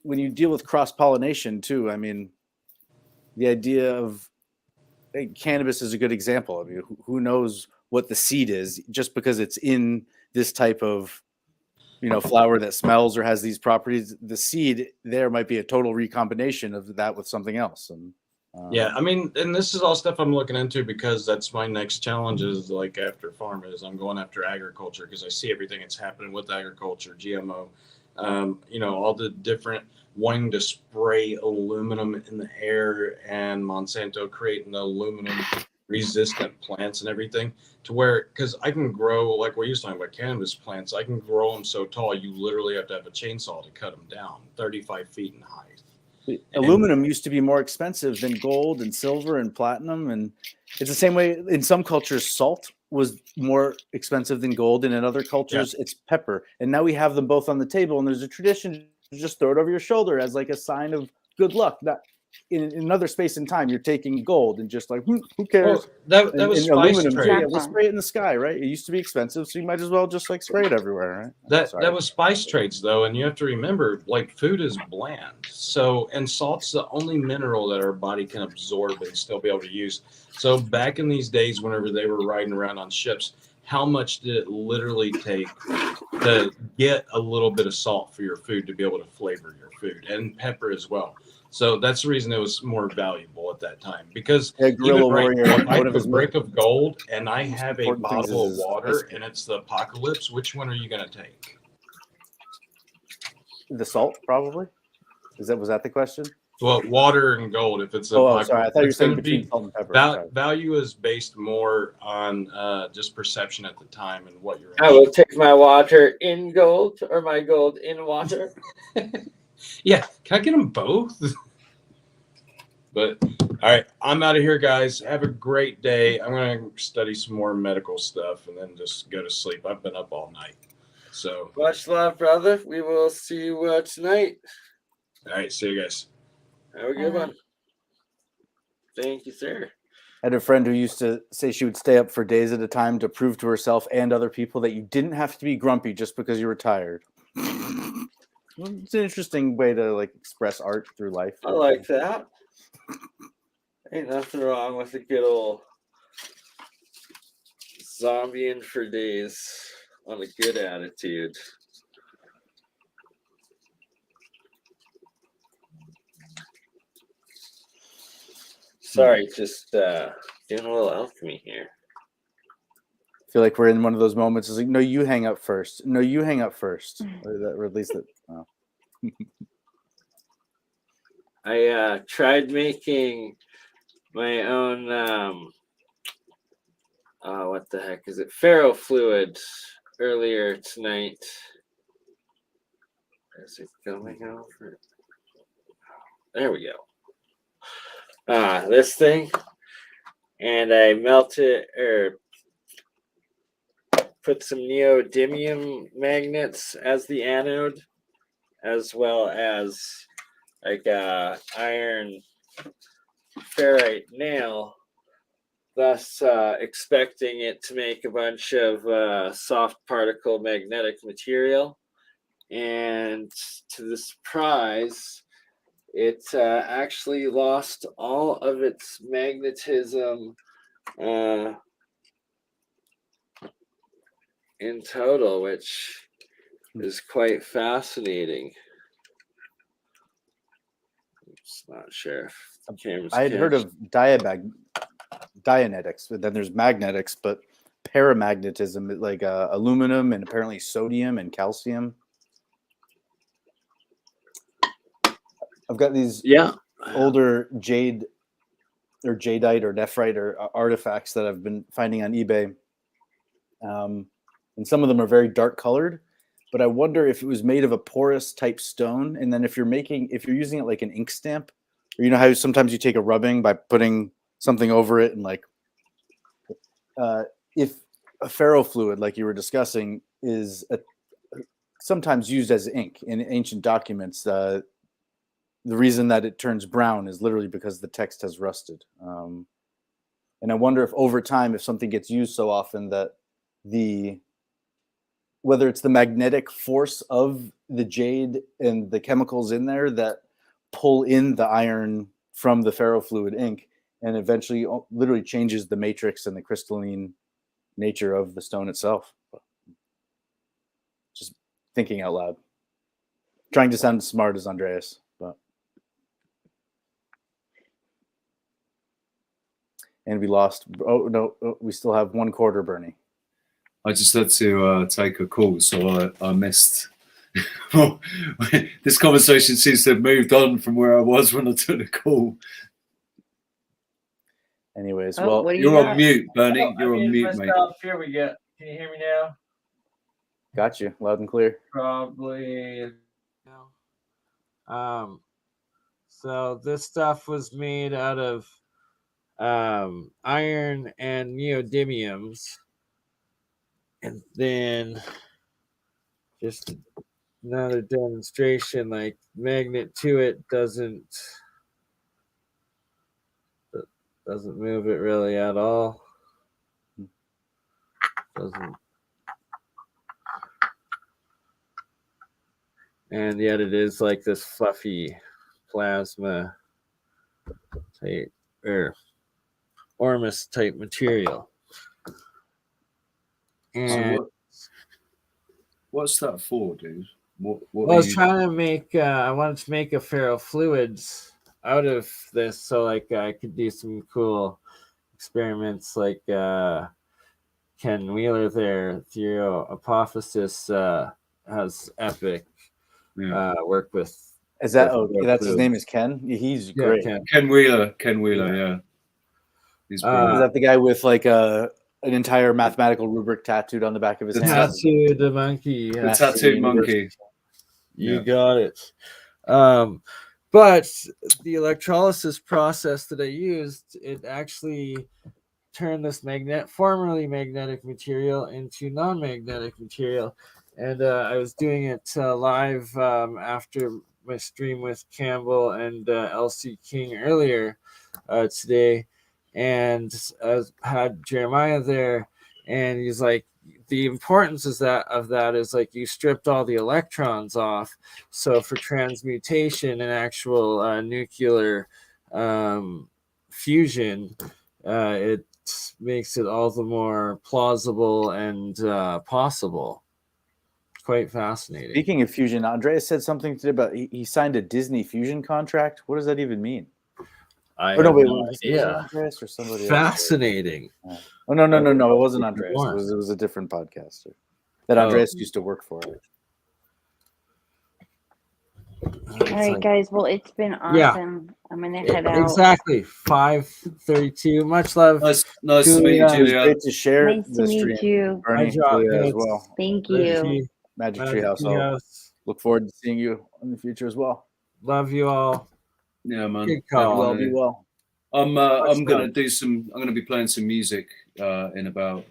when you deal with cross-pollination too, I mean, the idea of cannabis is a good example. I mean, who knows what the seed is just because it's in this type of, you know, flower that smells or has these properties. The seed there might be a total recombination of that with something else. And yeah, I mean, and this is all stuff I'm looking into because that's my next challenge is like after farm is I'm going after agriculture because I see everything that's happening with agriculture, GMO, you know, all the different wanting to spray aluminum in the air and Monsanto creating the aluminum resistant plants and everything to where, because I can grow, like what you're talking about cannabis plants, I can grow them so tall you literally have to have a chainsaw to cut them down 35 feet in height. Aluminum used to be more expensive than gold and silver and platinum, and it's the same way in some cultures. Salt was more expensive than gold, and in other cultures it's pepper. And now we have them both on the table, and there's a tradition to just throw it over your shoulder as like a sign of good luck. That in another space and time, you're taking gold and just like who cares? Well, that was spice aluminum. trade. Yeah, we'll spray it in the sky, right? It used to be expensive, so you might as well just like spray it everywhere, right? That was spice trades though, and you have to remember, like food is bland. So, and salt's the only mineral that our body can absorb and still be able to use. So back in these days, whenever they were riding around on ships, how much did it literally take to get a little bit of salt for your food to be able to flavor your food, and pepper as well? So that's the reason it was more valuable at that time. Because even right now, if I have a brick of gold and I have a bottle of water and it's the apocalypse, which one are you going to take? The salt, probably. Was that the question? Well, water and gold. If it's sorry, I thought you were saying between salt and pepper. Value is based more on just perception at the time and what you're. I will take my water in gold or my gold in water. Yeah, can I get them both? But all right, I'm out of here, guys. Have a great day. I'm gonna study some more medical stuff and then just go to sleep. I've been up all night. So much love, brother. We will see you tonight. All right, see you guys. Have a good one. Thank you, sir. I had a friend who used to say she would stay up for days at a time to prove to herself and other people that you didn't have to be grumpy just because you were tired. It's an interesting way to like express art through life. I like that. Ain't nothing wrong with a good old zombieing for days on a good attitude. Sorry, just doing a little alchemy here. I feel like we're in one of those moments. It's like, no, you hang up first. No, you hang up first. Or at least that. Oh. I tried making my own. What the heck is it? Ferrofluid earlier tonight. Is it going over? There we go. This thing, and I melted or put some neodymium magnets as the anode, as well as like a iron ferrite nail thus expecting it to make a bunch of soft particle magnetic material. And to the surprise, it actually lost all of its magnetism in total, which is quite fascinating. Just not sure if the camera's I had heard of Dianetics, but then there's magnetics, but paramagnetism, like aluminum and apparently sodium and calcium. I've got these older jade or jadeite or nephrite or artifacts that I've been finding on eBay. And some of them are very dark colored, but I wonder if it was made of a porous type stone. And then if you're using it like an ink stamp, or you know how sometimes you take a rubbing by putting something over it, and like if a ferrofluid, like you were discussing, is sometimes used as ink in ancient documents, the reason that it turns brown is literally because the text has rusted. And I wonder if over time, if something gets used so often that whether it's the magnetic force of the jade and the chemicals in there that pull in the iron from the ferrofluid ink and eventually literally changes the matrix and the crystalline nature of the stone itself. Just thinking out loud. Trying to sound as smart as Andreas. And we lost. Oh, no, we still have 1 quarter, Bernie. I just had to take a call, so I missed. This conversation seems to have moved on from where I was when I took the call. Anyways, you're on mute, Bernie. You're on mute, mate. Here we go. Can you hear me now? Got you, loud and clear. Probably. So this stuff was made out of iron and neodymiums. And then just another demonstration, like magnet to it doesn't move it really at all. Doesn't. And yet it is like this fluffy plasma type or Ormus type material. And so what's that for, dude? What I was trying to make I wanted to make a ferrofluids out of this, so like I could do some cool experiments, like Ken Wheeler there, Theo Apophysis has epic work with. Is that that's his name is Ken? He's great. Ken Wheeler, yeah. Is that the guy with like an entire mathematical rubric tattooed on the back of his hand? Tattooed monkey. The tattooed monkey. You got it. But the electrolysis process that I used, it actually turned this formerly magnetic material into non-magnetic material. And I was doing it live after my stream with Campbell and LC King earlier today. And I had Jeremiah there, and he's like, the importance of that is like you stripped all the electrons off. So for transmutation and actual nuclear fusion, it makes it all the more plausible and possible. Quite fascinating. Speaking of fusion, Andreas said something today about he signed a Disney fusion contract. What does that even mean? I have no idea. Andreas or somebody fascinating. Else? Oh no! It wasn't Andreas. It was a different podcaster that Andreas used to work for. All right, guys. Well, it's been awesome. Yeah. I'm gonna head out. Exactly. 5:32. Much love. Nice to meet you, Julia. Great to share. Nice to meet you. Bernie, Julia as well. Thank you. Magic Treehouse. Look forward to seeing you in the future as well. Love you all. Yeah, man. Good call. Be well. I'm gonna be playing some music in about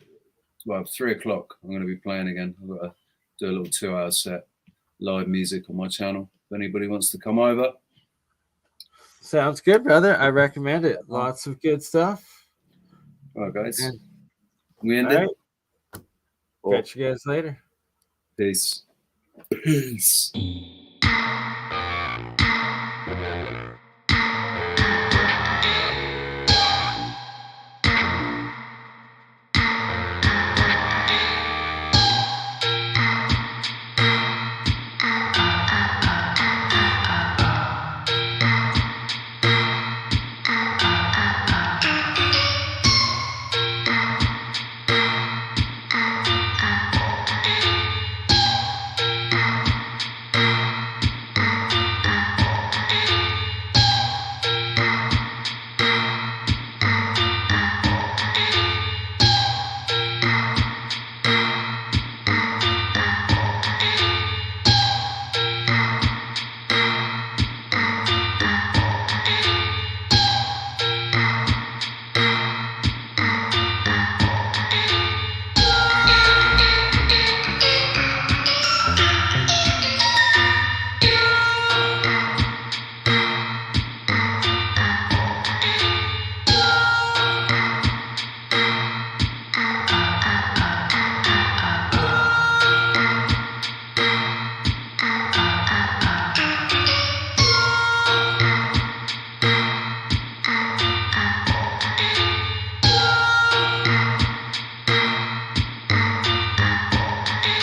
3 o'clock. I'm gonna be playing again. I've got to do a little 2-hour set, live music on my channel. If anybody wants to come over. Sounds good, brother. I recommend it. Lots of good stuff. All right, guys. And- We end All it. right. Catch you guys later. Peace. Peace.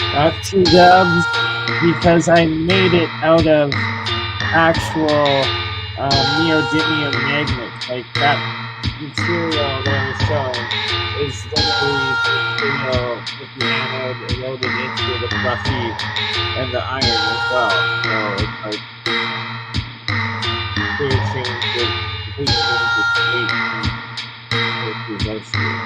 Got 2 dubs because I made it out of actual neodymium magnets. Like that material that I was showing is literally material with the anode loaded into the fluffy and the iron as well. So it's like clear change of complete change of state with those two.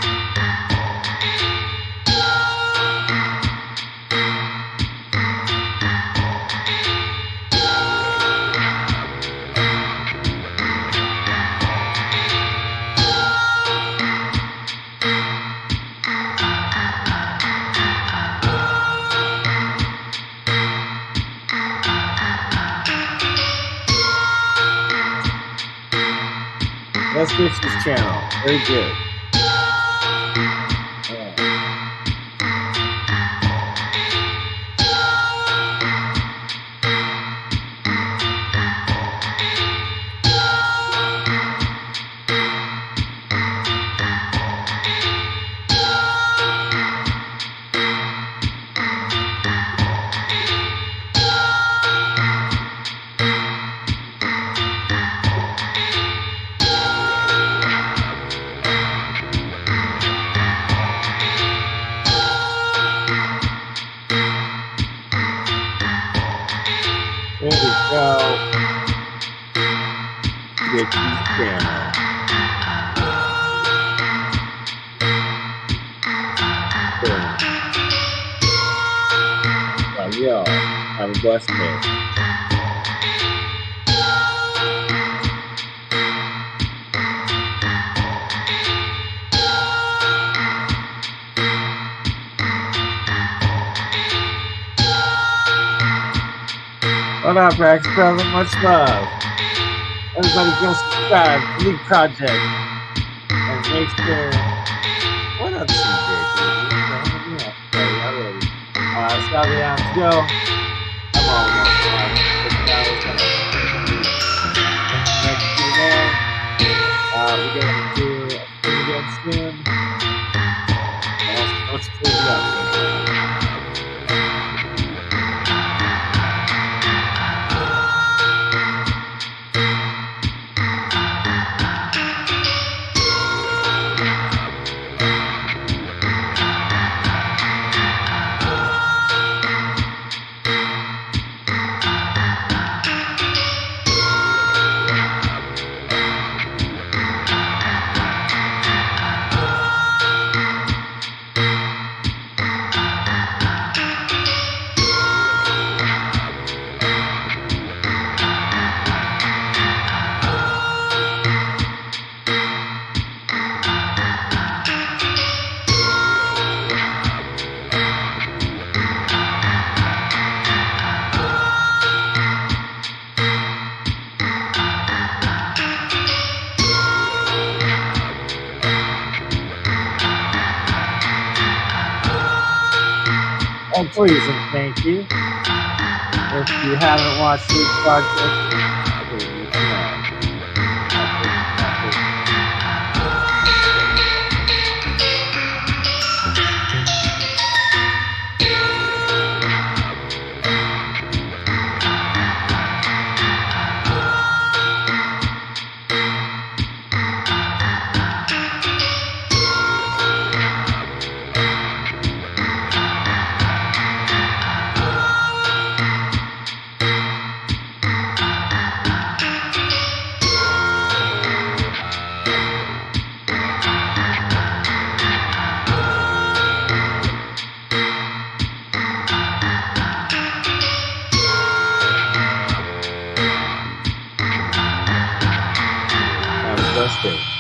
That's Richie's channel. Very good. There we go. Richie's channel. Well, y'all have a blessed day. What up, Rex brother? Much love. Everybody go subscribe to League Project and make sure. What up, CJ? Stop it out. Go. Come on, next to there. We're gonna do a thing again soon. Let's clean it up. Please and thank you. If you haven't watched this podcast, please Have a blessed day.